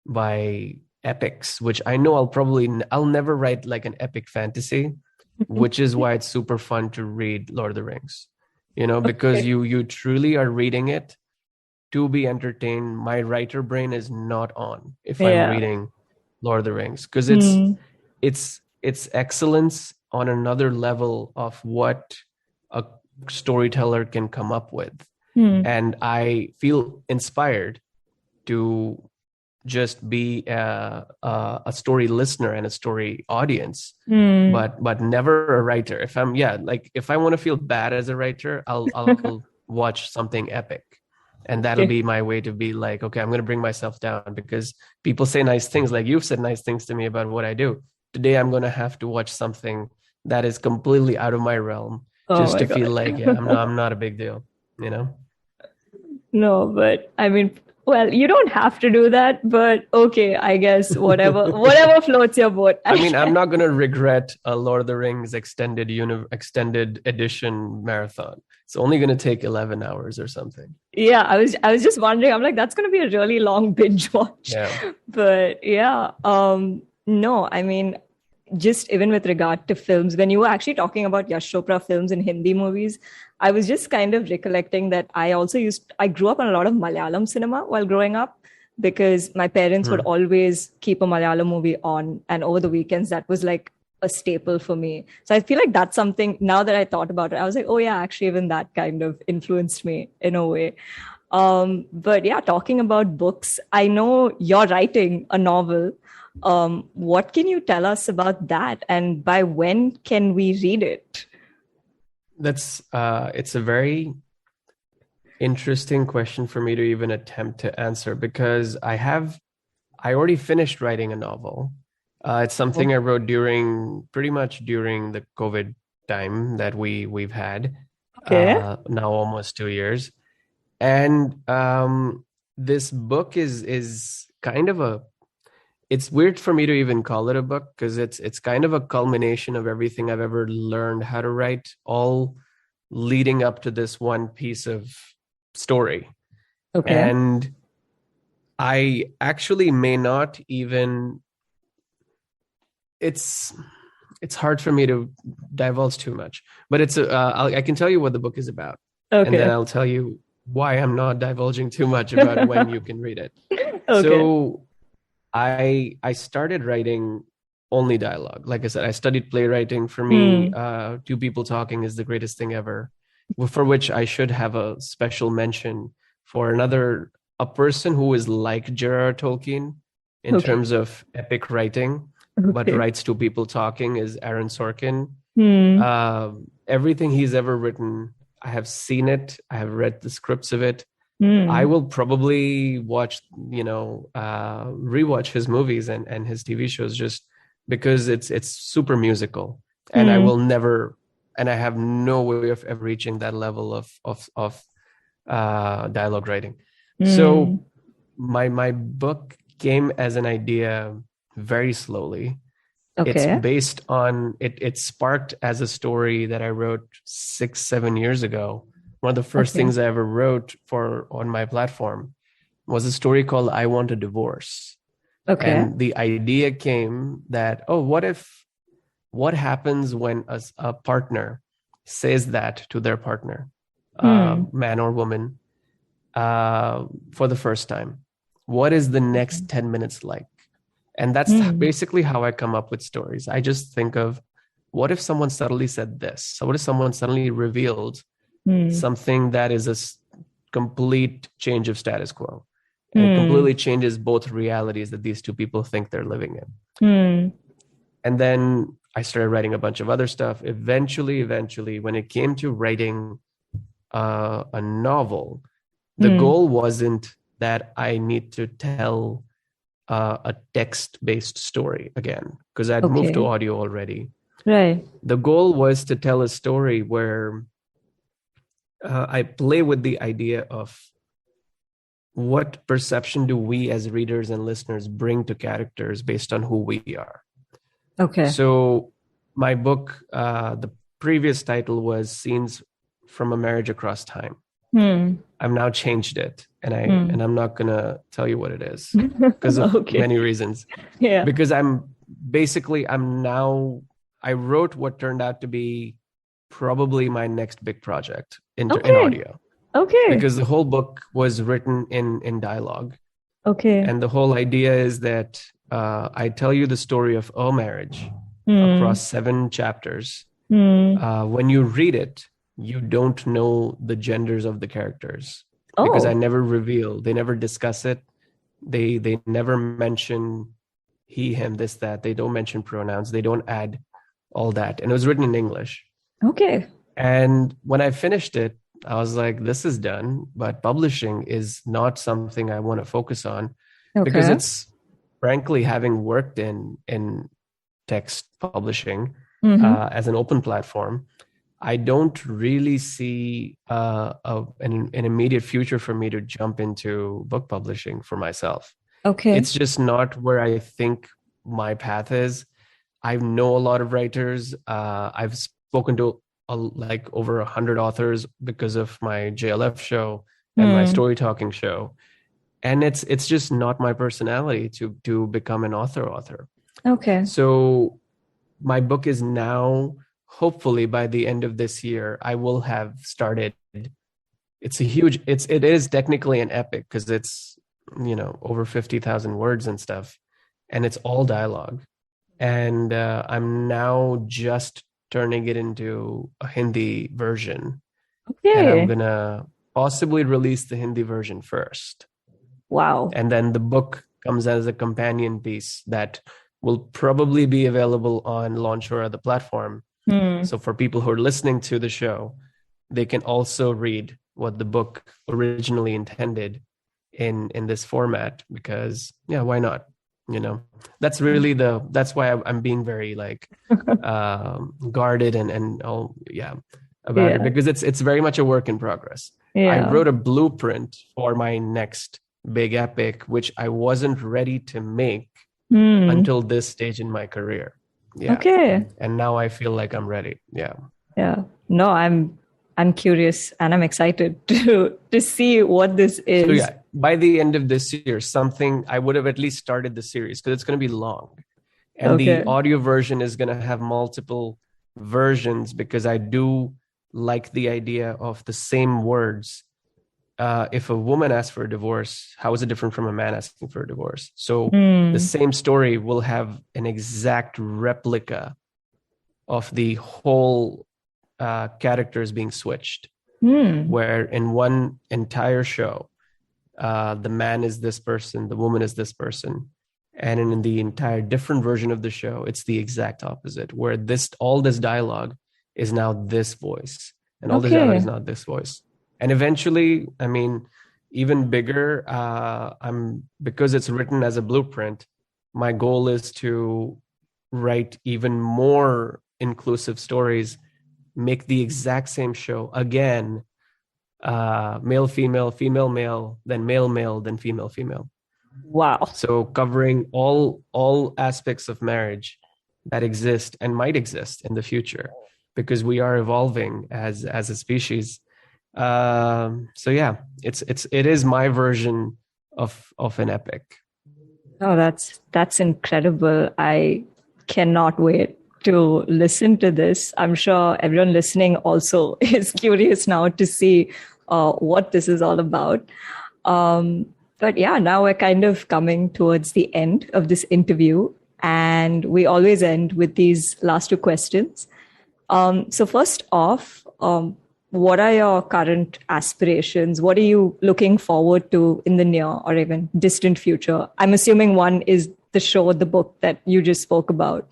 by epics, which I know I'll never write like an epic fantasy, which is why it's super fun to read Lord of the Rings. Because Okay. you truly are reading it to be entertained. My writer brain is not on if I'm Yeah. reading Lord of the Rings, because it's Hmm. it's it's excellence on another level of what a storyteller can come up with. Hmm. And I feel inspired to just be a story listener and a story audience, Hmm. but never a writer. If I want to feel bad as a writer, I'll watch something epic. And that'll Okay. be my way to be like, okay, I'm going to bring myself down because people say nice things, like you've said nice things to me about what I do. Today, I'm going to have to watch something that is completely out of my realm Oh just my to feel God. like, yeah, I'm not a big deal, you know? No, but I mean, well, you don't have to do that, but okay, I guess whatever floats your boat. I mean, I'm not going to regret a Lord of the Rings extended edition marathon. It's only going to take 11 hours or something. Yeah, I was just wondering. I'm like, that's going to be a really long binge watch. Yeah. But yeah, no, I mean, just even with regard to films, when you were actually talking about Yash Chopra films and Hindi movies, I was just kind of recollecting that I grew up on a lot of Malayalam cinema while growing up because my parents would Hmm. always keep a Malayalam movie on. And over the weekends, that was like a staple for me. So I feel like that's something now that I thought about it, I was like, oh yeah, actually, even that kind of influenced me in a way. But yeah, talking about books, I know you're writing a novel. What can you tell us about that? And by when can we read it? It's a very interesting question for me to even attempt to answer because I already finished writing a novel. It's something I wrote pretty much during the COVID time that we've had, Okay. now almost 2 years. And this book is kind of it's weird for me to even call it a book because it's kind of a culmination of everything I've ever learned how to write, all leading up to this one piece of story. Okay. And I actually may not even it's hard for me to divulge too much, but I can tell you what the book is about, and then Okay. I'll tell you why I'm not divulging too much about when you can read it. Okay. So I started writing only dialogue. Like I said, I studied playwriting. For me, Hmm. two people talking is the greatest thing ever. For which I should have a special mention for a person who is like J.R.R. Tolkien in Okay. terms of epic writing, but Okay. writes two people talking is Aaron Sorkin. Hmm. Everything he's ever written, I have seen it. I have read the scripts of it. I Hmm. will probably rewatch his movies and his TV shows just because it's super musical, and I Hmm. will never, and I have no way of ever reaching that level of dialogue writing. Hmm. So my book came as an idea very slowly. It's Okay. based on it sparked as a story that I wrote 6-7 years ago. One of the first Okay. things I ever wrote for on my platform was a story called I Want a Divorce. Okay. And the idea came that, oh, what happens when a partner says that to their partner, Hmm. man or woman, for the first time? What is the next 10 minutes like? And that's Hmm. basically how I come up with stories. I just think of what if someone suddenly said this? So what if someone suddenly revealed Hmm. something that is complete change of status quo and Hmm. completely changes both realities that these two people think they're living in? Hmm. And then I started writing a bunch of other stuff. Eventually, when it came to writing a novel, the Hmm. goal wasn't that I need to tell a text-based story again, because I'd moved to Okay. audio already. Right. The goal was to tell a story where I play with the idea of what perception do we as readers and listeners bring to characters based on who we are. Okay. So my book, the previous title was Scenes from a Marriage Across Time. Hmm. I've now changed it, and Hmm. I'm not gonna tell you what it is because of Okay. many reasons. Yeah. Because I wrote what turned out to be probably my next big project in Okay. audio, Okay. because the whole book was written in dialogue. Okay. And the whole idea is that I tell you the story of a marriage Hmm. across 7 chapters. Hmm. When you read it, you don't know the genders of the characters because Oh. they never discuss it. They never mention he, him, this, that. They don't mention pronouns. They don't add all that. And it was written in English. Okay. And when I finished it, I was like, this is done, but publishing is not something I want to focus on because Okay. it's, frankly, having worked in text publishing Mm-hmm. as an open platform, I don't really see an immediate future for me to jump into book publishing for myself. Okay. It's just not where I think my path is. I know a lot of writers. I've spoken to like over 100 authors because of my JLF show and my story talking show. And it's just not my personality to become an author. Okay. So my book is now, hopefully by the end of this year, I will have started. It is technically an epic because it's, over 50,000 words and stuff, and it's all dialogue. And I'm now just turning it into a Hindi version. And I'm Okay. going to possibly release the Hindi version first. Wow. And then the book comes as a companion piece that will probably be available on Launchora, the platform. So for people who are listening to the show, they can also read what the book originally intended in this format, because why not? That's really that's why I'm being very like guarded and about it, because it's very much a work in progress. I wrote a blueprint for my next big epic, which I wasn't ready to make until this stage in my career. Okay. And now I feel like I'm ready. Yeah. No, I'm curious and I'm excited to see what this is. So by the end of this year, I would have at least started the series, because it's going to be long. And the audio version is going to have multiple versions, because I do like the idea of the same words. If a woman asks for a divorce, how is it different from a man asking for a divorce? So the same story will have an exact replica of the whole characters being switched, where in one entire show, the man is this person, the woman is this person. And in the entire different version of the show, it's the exact opposite, where all this dialogue is now this voice, and all this dialogue is now this voice. And eventually, I mean, even bigger, because it's written as a blueprint, my goal is to write even more inclusive stories, make the exact same show again, male, female, female, male, then male, male, then female, female. Wow. So covering all aspects of marriage that exist and might exist in the future, because we are evolving as a species. So yeah, it is my version of an epic. Oh, that's incredible. I cannot wait to listen to this. I'm sure everyone listening also is curious now to see what this is all about. But yeah, now we're kind of coming towards the end of this interview, and we always end with these last two questions. So first off, what are your current aspirations? What are you looking forward to in the near or even distant future? I'm assuming one is the show, the book that you just spoke about,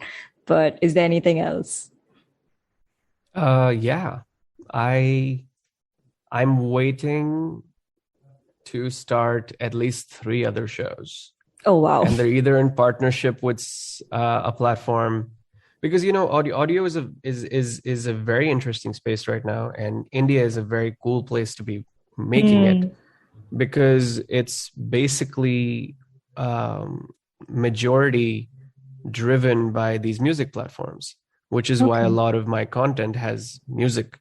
but is there anything else? Yeah, I'm waiting to start at least 3 other shows. Oh, wow. And they're either in partnership with a platform, because audio is a very interesting space right now, and India is a very cool place to be making it, because it's basically majority driven by these music platforms, which is why a lot of my content has music,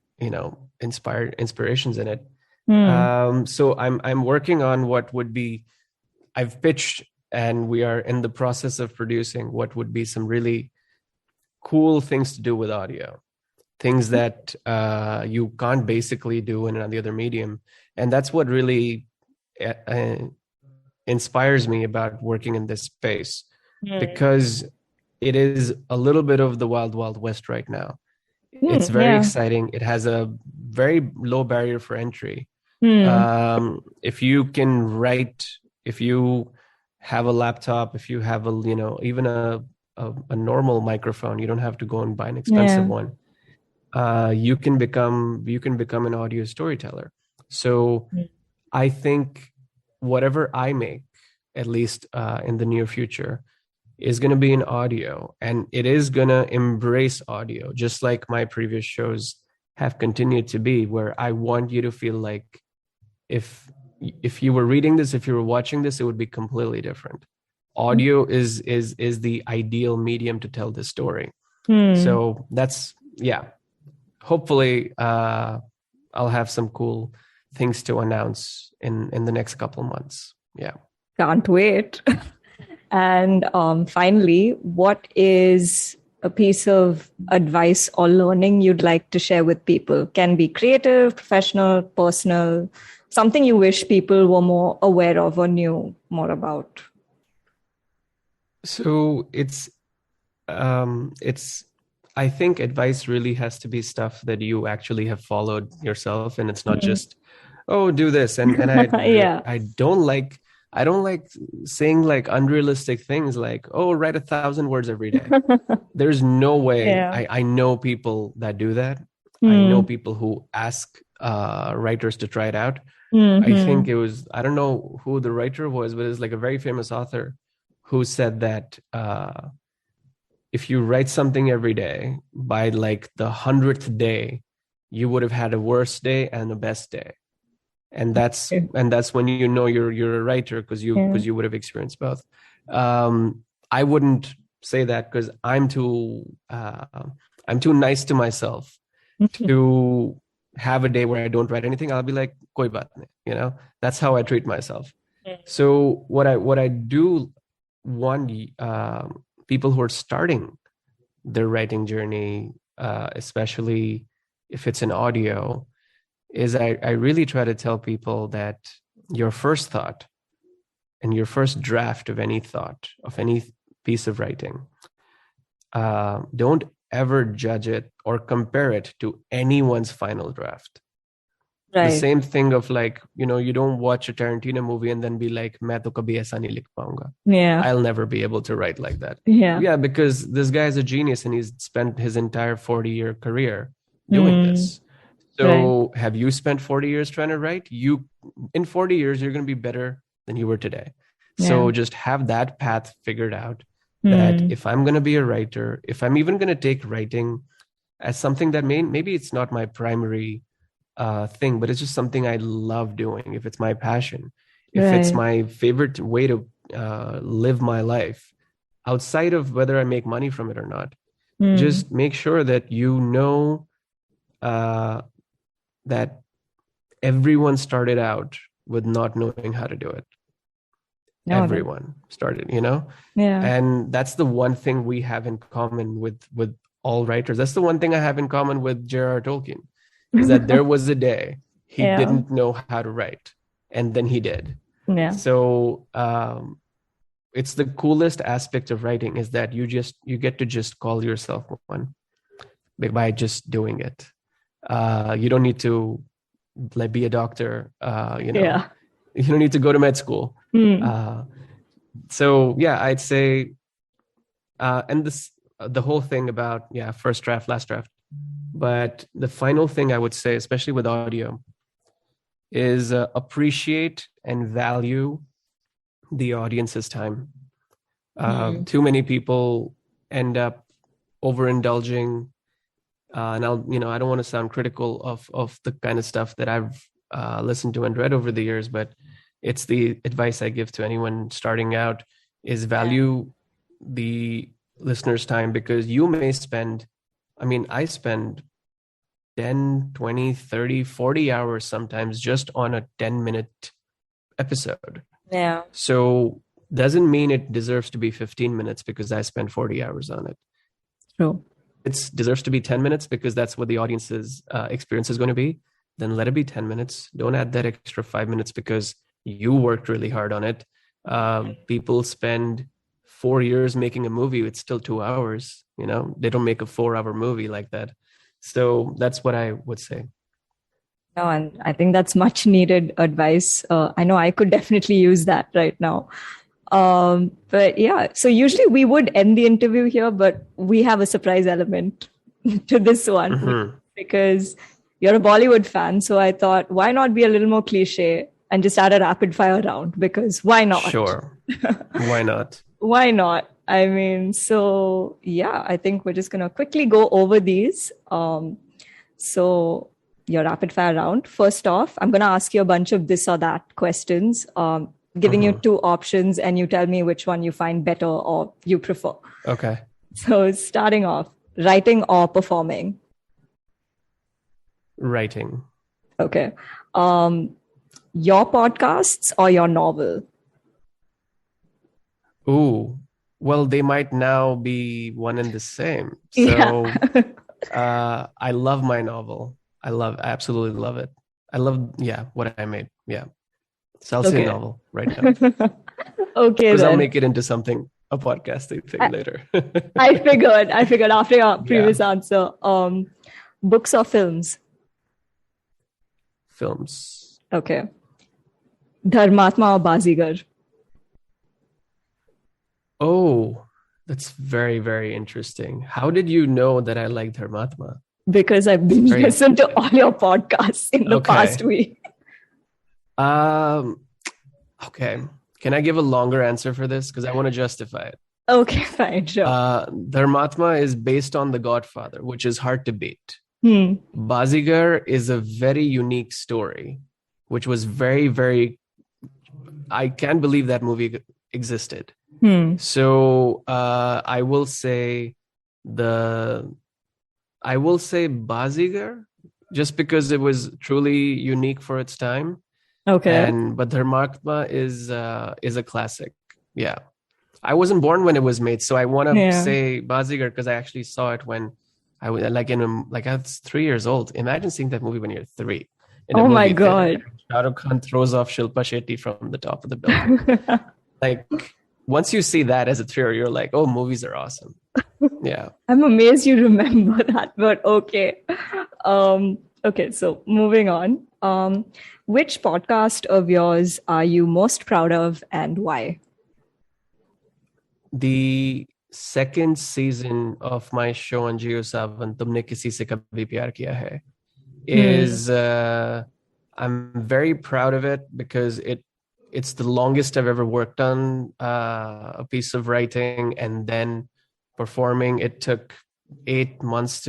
inspirations in it. So I'm working on what would be, I've pitched, and we are in the process of producing what would be some really cool things to do with audio, things that you can't basically do in any other medium. And that's what really inspires me about working in this space, because it is a little bit of the wild, wild west right now. It's very exciting. It has a very low barrier for entry. If you can write, if you have a laptop, if you have a, even a normal microphone, you don't have to go and buy an expensive one. You can become an audio storyteller. So I think whatever I make, at least in the near future, is going to be in audio, and it is going to embrace audio, just like my previous shows have continued to be, where I want you to feel like if you were reading this, if you were watching this, it would be completely different. Audio is the ideal medium to tell this story. So that's, yeah. Hopefully, I'll have some cool things to announce in the next couple months. Yeah. Can't wait. And finally, what is a piece of advice or learning you'd like to share with people? Can be creative, professional, personal, something you wish people were more aware of or knew more about. So I think advice really has to be stuff that you actually have followed yourself, and it's not just, oh, do this. And I don't like saying like unrealistic things like, oh, write 1,000 words every day. There's no way. I know people that do that. I know people who ask writers to try it out. I think I don't know who the writer was, but it's like a very famous author who said that if you write something every day, by like the 100th day, you would have had a worse day and a best day. And that's when you know you're a writer, because you would have experienced both. I wouldn't say that, because I'm too nice to myself to have a day where I don't write anything. I'll be like, koi baat nahi, that's how I treat myself. So what I do want people who are starting their writing journey, especially if it's in audio, is I really try to tell people that your first thought and your first draft of any thought, of any piece of writing, don't ever judge it or compare it to anyone's final draft. Right. The same thing of like, you don't watch a Tarantino movie and then be like, main to kabhi aisa nahi likh paunga. Yeah. I'll never be able to write like that. Yeah, because this guy is a genius and he's spent his entire 40-year career doing this. So have you spent 40 years trying to write? In 40 years, you're going to be better than you were today. So just have that path figured out, that if I'm going to be a writer, if I'm even going to take writing as something that maybe it's not my primary thing, but it's just something I love doing, if it's my passion, if it's my favorite way to live my life, outside of whether I make money from it or not, just make sure that that everyone started out with not knowing how to do it. Everyone started, and that's the one thing we have in common with all writers. That's the one thing I have in common with J.R.R. Tolkien, is that there was a day he didn't know how to write, and then he did. So it's the coolest aspect of writing, is that you get to just call yourself one by just doing it. You don't need to like be a doctor, you don't need to go to med school. So yeah, I'd say, and the whole thing about first draft, last draft, but the final thing I would say, especially with audio, is appreciate and value the audience's time. Too many people end up overindulging. And I don't want to sound critical of the kind of stuff that I've listened to and read over the years, but it's the advice I give to anyone starting out, is value the listener's time, because you may I spend 10, 20, 30, 40 hours sometimes just on a 10-minute episode. Yeah. So doesn't mean it deserves to be 15 minutes because I spent 40 hours on it. True. It deserves to be 10 minutes because that's what the audience's experience is going to be. Then let it be 10 minutes. Don't add that extra 5 minutes because you worked really hard on it. People spend 4 years making a movie. It's still 2 hours. They don't make a 4-hour movie like that. So that's what I would say. No, and I think that's much needed advice. I know I could definitely use that right now. But yeah, so usually we would end the interview here, but we have a surprise element to this one because you're a Bollywood fan. So I thought, why not be a little more cliche and just add a rapid fire round? Because why not? Sure. Why not? Why not? I mean, so yeah, I think we're just going to quickly go over these. So your rapid fire round. First off, I'm going to ask you a bunch of this or that questions, giving you two options, and you tell me which one you find better or you prefer. Okay. So starting off, writing or performing? Writing. Okay. Your podcasts or your novel? Ooh. Well, they might now be one and the same. So I love my novel. I absolutely love it. I love, what I made. Yeah. So I'll say novel right now. Okay, because I'll make it into something, a podcasting thing later. I figured after your previous answer. Books or films? Films. Okay. Dharmatma or Bazigar? Oh, that's very, very interesting. How did you know that I like Dharmatma? Because I've been listening to all your podcasts in the past week. Okay. Can I give a longer answer for this? Because I want to justify it. Okay, fine, sure. Dharmatma is based on The Godfather, which is hard to beat. Bazigar is a very unique story, which was very, very... I can't believe that movie existed. So I will say Bazigar, just because it was truly unique for its time. Okay. But Dharmakma is a classic. Yeah. I wasn't born when it was made, so I want to say Bazigar because I actually saw it when I was I was 3 years old. Imagine seeing that movie when you're 3. Oh my God. Shah Rukh Khan throws off Shilpa Shetty from the top of the building. Once you see that as a 3-year-old, you're like, oh, movies are awesome. Yeah. I'm amazed you remember that, but okay. Okay, so moving on. Which podcast of yours are you most proud of and why? The second season of my show on JioSaavn, Tumne Kisi Se Kabhi Pyar Kiya Hai, is I'm very proud of it because it's the longest I've ever worked on a piece of writing and then performing. It took 8 months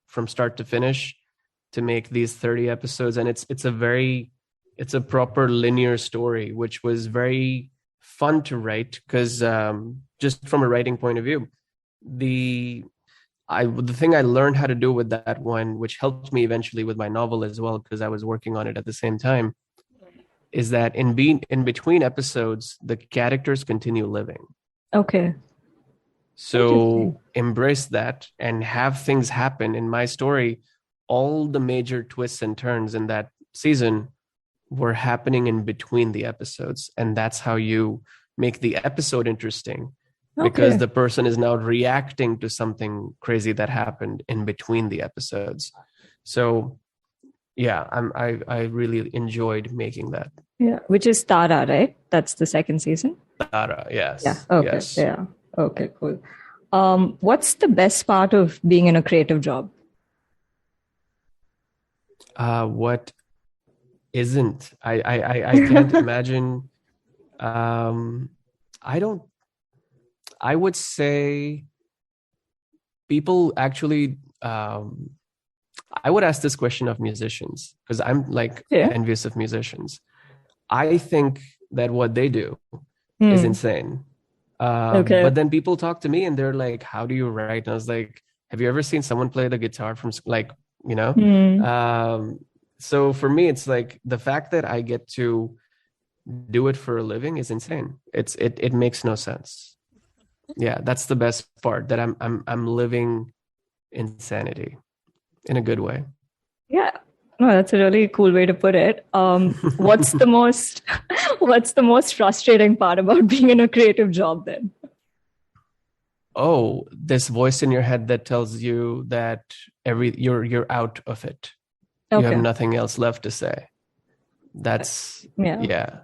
from start to finish to make these 30 episodes, and it's a proper linear story, which was very fun to write because just from a writing point of view, the thing I learned how to do with that one, which helped me eventually with my novel as well, because I was working on it at the same time, is that in between episodes, the characters continue living. Okay. So embrace that and have things happen. In my story, all the major twists and turns in that season were happening in between the episodes. And that's how you make the episode interesting, because the person is now reacting to something crazy that happened in between the episodes. So yeah, I really enjoyed making that. Yeah, which is Tara, right? That's the second season. Tara, yes. Yeah. Okay. Yes. Yeah. Okay. Cool. What's the best part of being in a creative job? What isn't? I can't imagine. I would say people actually. I would ask this question of musicians because I'm envious of musicians. I think that what they do is insane. But then people talk to me and they're like, how do you write? And I was like, have you ever seen someone play the guitar from so for me, it's like the fact that I get to do it for a living is insane. It makes no sense. Yeah, that's the best part, that I'm living insanity in a good way. Yeah. No, that's a really cool way to put it. What's the most frustrating part about being in a creative job then? Oh, this voice in your head that tells you that you're out of it. You have nothing else left to say. That's relatable.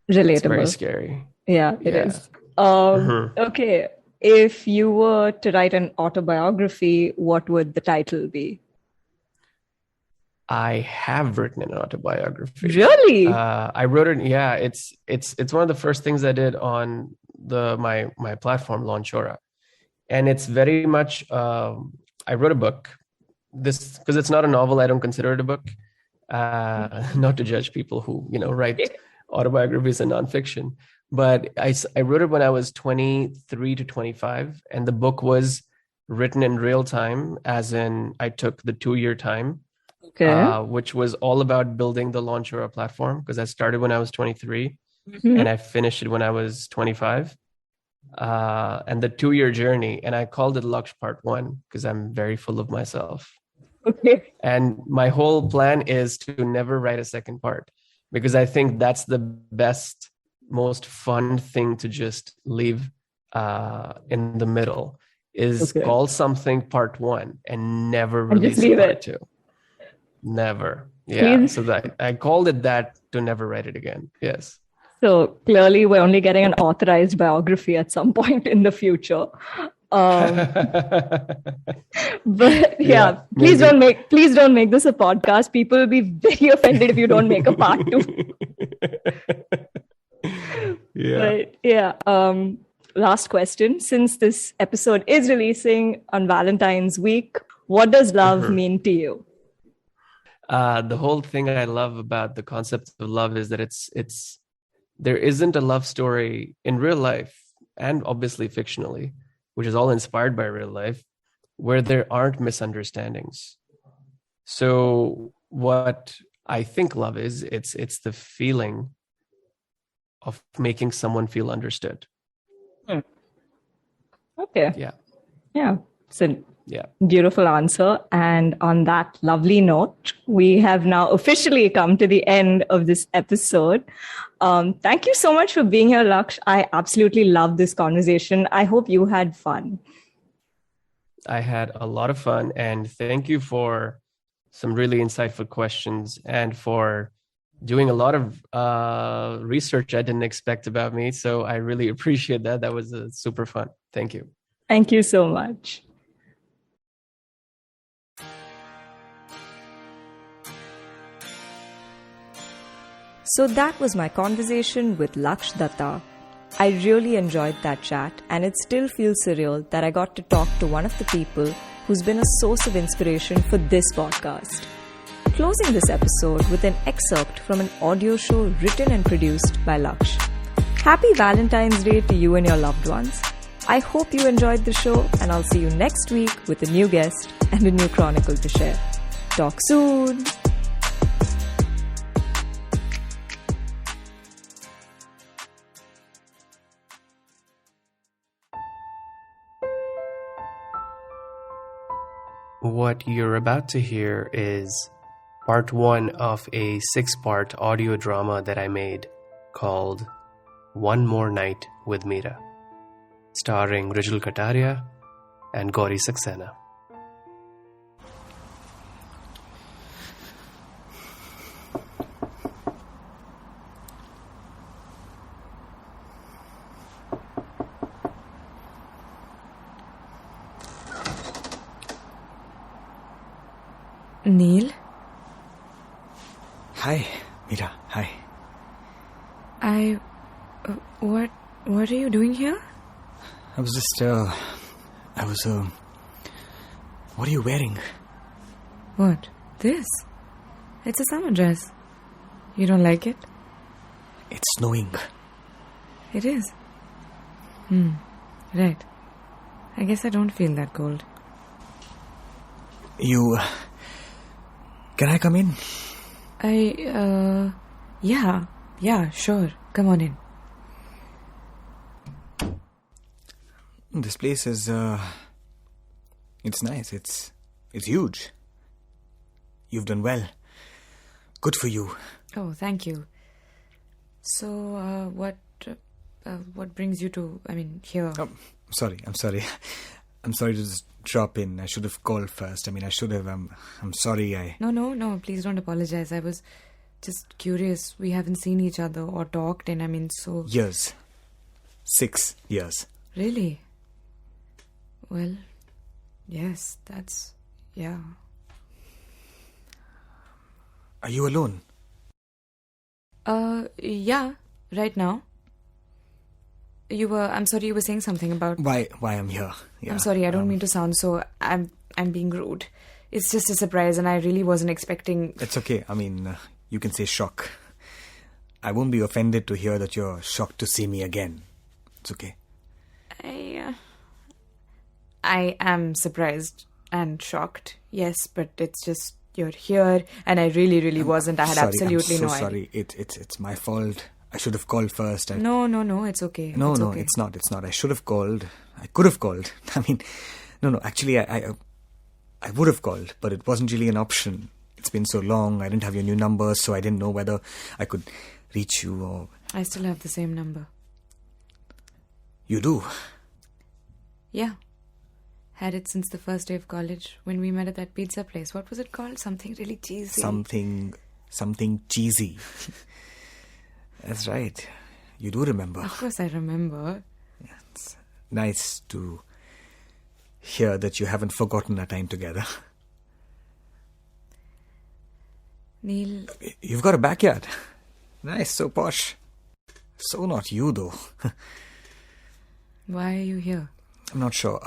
It's very scary. Yeah, it Yeah. is. Okay. If you were to write an autobiography, what would the title be? I have written an autobiography. Really? I wrote it. Yeah, it's one of the first things I did on my platform, Launchora, and it's very much. I wrote a book. This because it's not a novel. I don't consider it a book. Not to judge people who write autobiographies and nonfiction, but I wrote it when I was 23 to 25, and the book was written in real time, as in I took the 2-year time. Okay. Which was all about building the Launchora platform, because I started when I was 23 Mhm. and I finished it when I was 25. And the 2-year journey, and I called it Lakshya Part 1 because I'm very full of myself. Okay. And my whole plan is to never write a second part, because I think that's the best, most fun thing to just leave in the middle, is Okay. call something Part 1 and never And just release leave Part it. 2. Never. Yeah. Please. So that I called it that to never write it again. Yes. So clearly, we're only getting an authorized biography at some point in the future. But yeah, please don't make this a podcast. People will be very offended if you don't make a part 2. Yeah. But yeah. Last question. Since this episode is releasing on Valentine's week, what does love mean to you? The whole thing I love about the concept of love is that it's there isn't a love story in real life, and obviously fictionally, which is all inspired by real life, where there aren't misunderstandings. So what I think love is, it's the feeling of making someone feel understood. Okay. Yeah. Yeah. So Yeah. beautiful answer. And on that lovely note, we have now officially come to the end of this episode. Thank you so much for being here, Laksh. I absolutely love this conversation. I hope you had fun. I had a lot of fun, and thank you for some really insightful questions and for doing a lot of research I didn't expect about me. So I really appreciate that. That was super fun. Thank you. Thank you so much. So that was my conversation with Lakshya Datta. I really enjoyed that chat, and it still feels surreal that I got to talk to one of the people who's been a source of inspiration for this podcast. Closing this episode with an excerpt from an audio show written and produced by Laksh. Happy Valentine's Day to you and your loved ones. I hope you enjoyed the show, and I'll see you next week with a new guest and a new chronicle to share. Talk soon! What you're about to hear is part 1 of a 6-part audio drama that I made called One More Night with Meera, starring Rijal Kataria and Gauri Saxena. Neil? Hi, Meera. Hi. What are you doing here? I was what are you wearing? What? This? It's a summer dress. You don't like it? It's snowing. It is. Right. I guess I don't feel that cold. Can I come in? Yeah, sure. Come on in. This place is, it's nice. It's huge. You've done well. Good for you. Oh, thank you. So, what brings you to, here? Oh, I'm sorry. I'm sorry to just drop in. I should have called first. I'm sorry. No, please don't apologize. I was just curious. We haven't seen each other or talked in, Years. 6 years. Really? Well, yes, yeah. Are you alone? Yeah, right now. I'm sorry, you were saying something about... Why I'm here. Yeah. I'm sorry, I don't mean to sound so... I'm being rude. It's just a surprise and I really wasn't expecting... It's okay. I mean, you can say shock. I won't be offended to hear that you're shocked to see me again. It's okay. I am surprised and shocked, yes, but it's just you're here and I really wasn't. I had absolutely no idea. Sorry. It's my fault. I should have called first. No, it's okay. No, it's not. I should have called. I could have called. I mean, no. Actually, I would have called, but it wasn't really an option. It's been so long. I didn't have your new number, so I didn't know whether I could reach you or... I still have the same number. You do? Yeah. Had it since the first day of college when we met at that pizza place. What was it called? Something really cheesy. Something cheesy. That's right. You do remember. Of course I remember. Yeah, it's nice to hear that you haven't forgotten our time together. Neil... You've got a backyard. Nice, so posh. So not you, though. Why are you here? I'm not sure.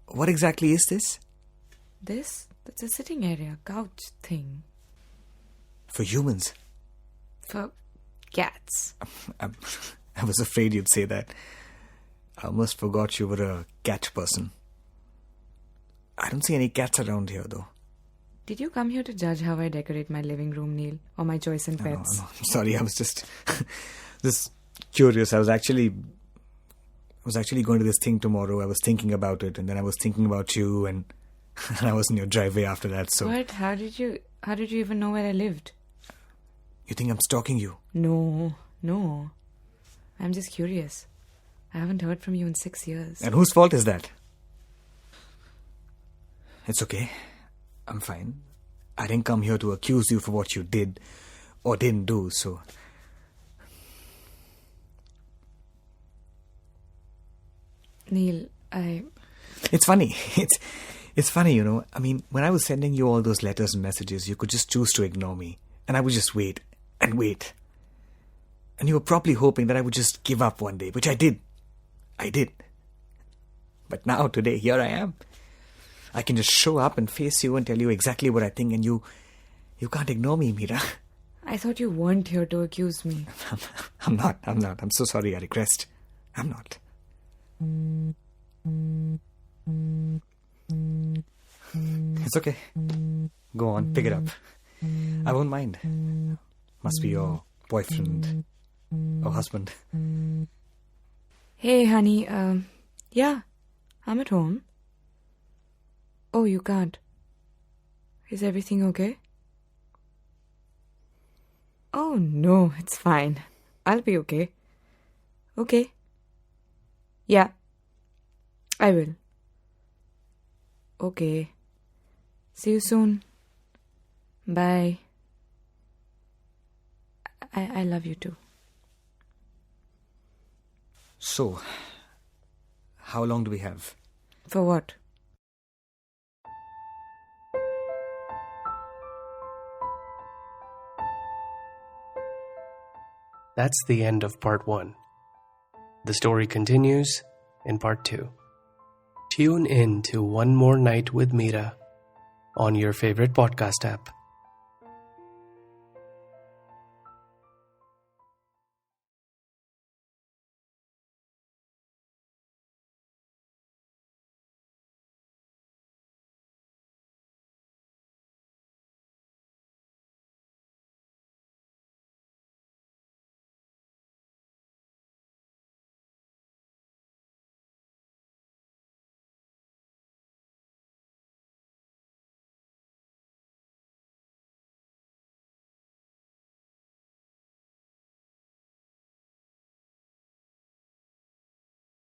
What exactly is this? This? That's a sitting area, couch thing. For humans? For cats. I was afraid you'd say that. I almost forgot you were a cat person. I don't see any cats around here, though. Did you come here to judge how I decorate my living room, Neil? Or my choice in pets? No. I'm sorry, I was just curious. I was actually going to this thing tomorrow. I was thinking about it, and then I was thinking about you, and I was in your driveway after that, so... What? How did you even know where I lived? You think I'm stalking you? No. I'm just curious. I haven't heard from you in 6 years. And whose fault is that? It's okay. I'm fine. I didn't come here to accuse you for what you did or didn't do, so... Neil, It's funny. It's funny, you know. I mean, when I was sending you all those letters and messages, you could just choose to ignore me. And I would just wait and wait. And you were probably hoping that I would just give up one day, which I did. But now, today, here I am. I can just show up and face you and tell you exactly what I think, and you can't ignore me, Meera. I thought you weren't here to accuse me. I'm not. I'm so sorry, I regressed. I'm not. It's okay. Go on, pick it up. I won't mind. Must be your boyfriend or husband. Hey, honey, yeah, I'm at home. Oh, you can't. Is everything okay? Oh, no, it's fine. I'll be okay. Okay. Yeah. I will. Okay. See you soon. Bye. I love you too. So, how long do we have? For what? That's the end of part 1. The story continues in part 2. Tune in to One More Night with Meera on your favorite podcast app.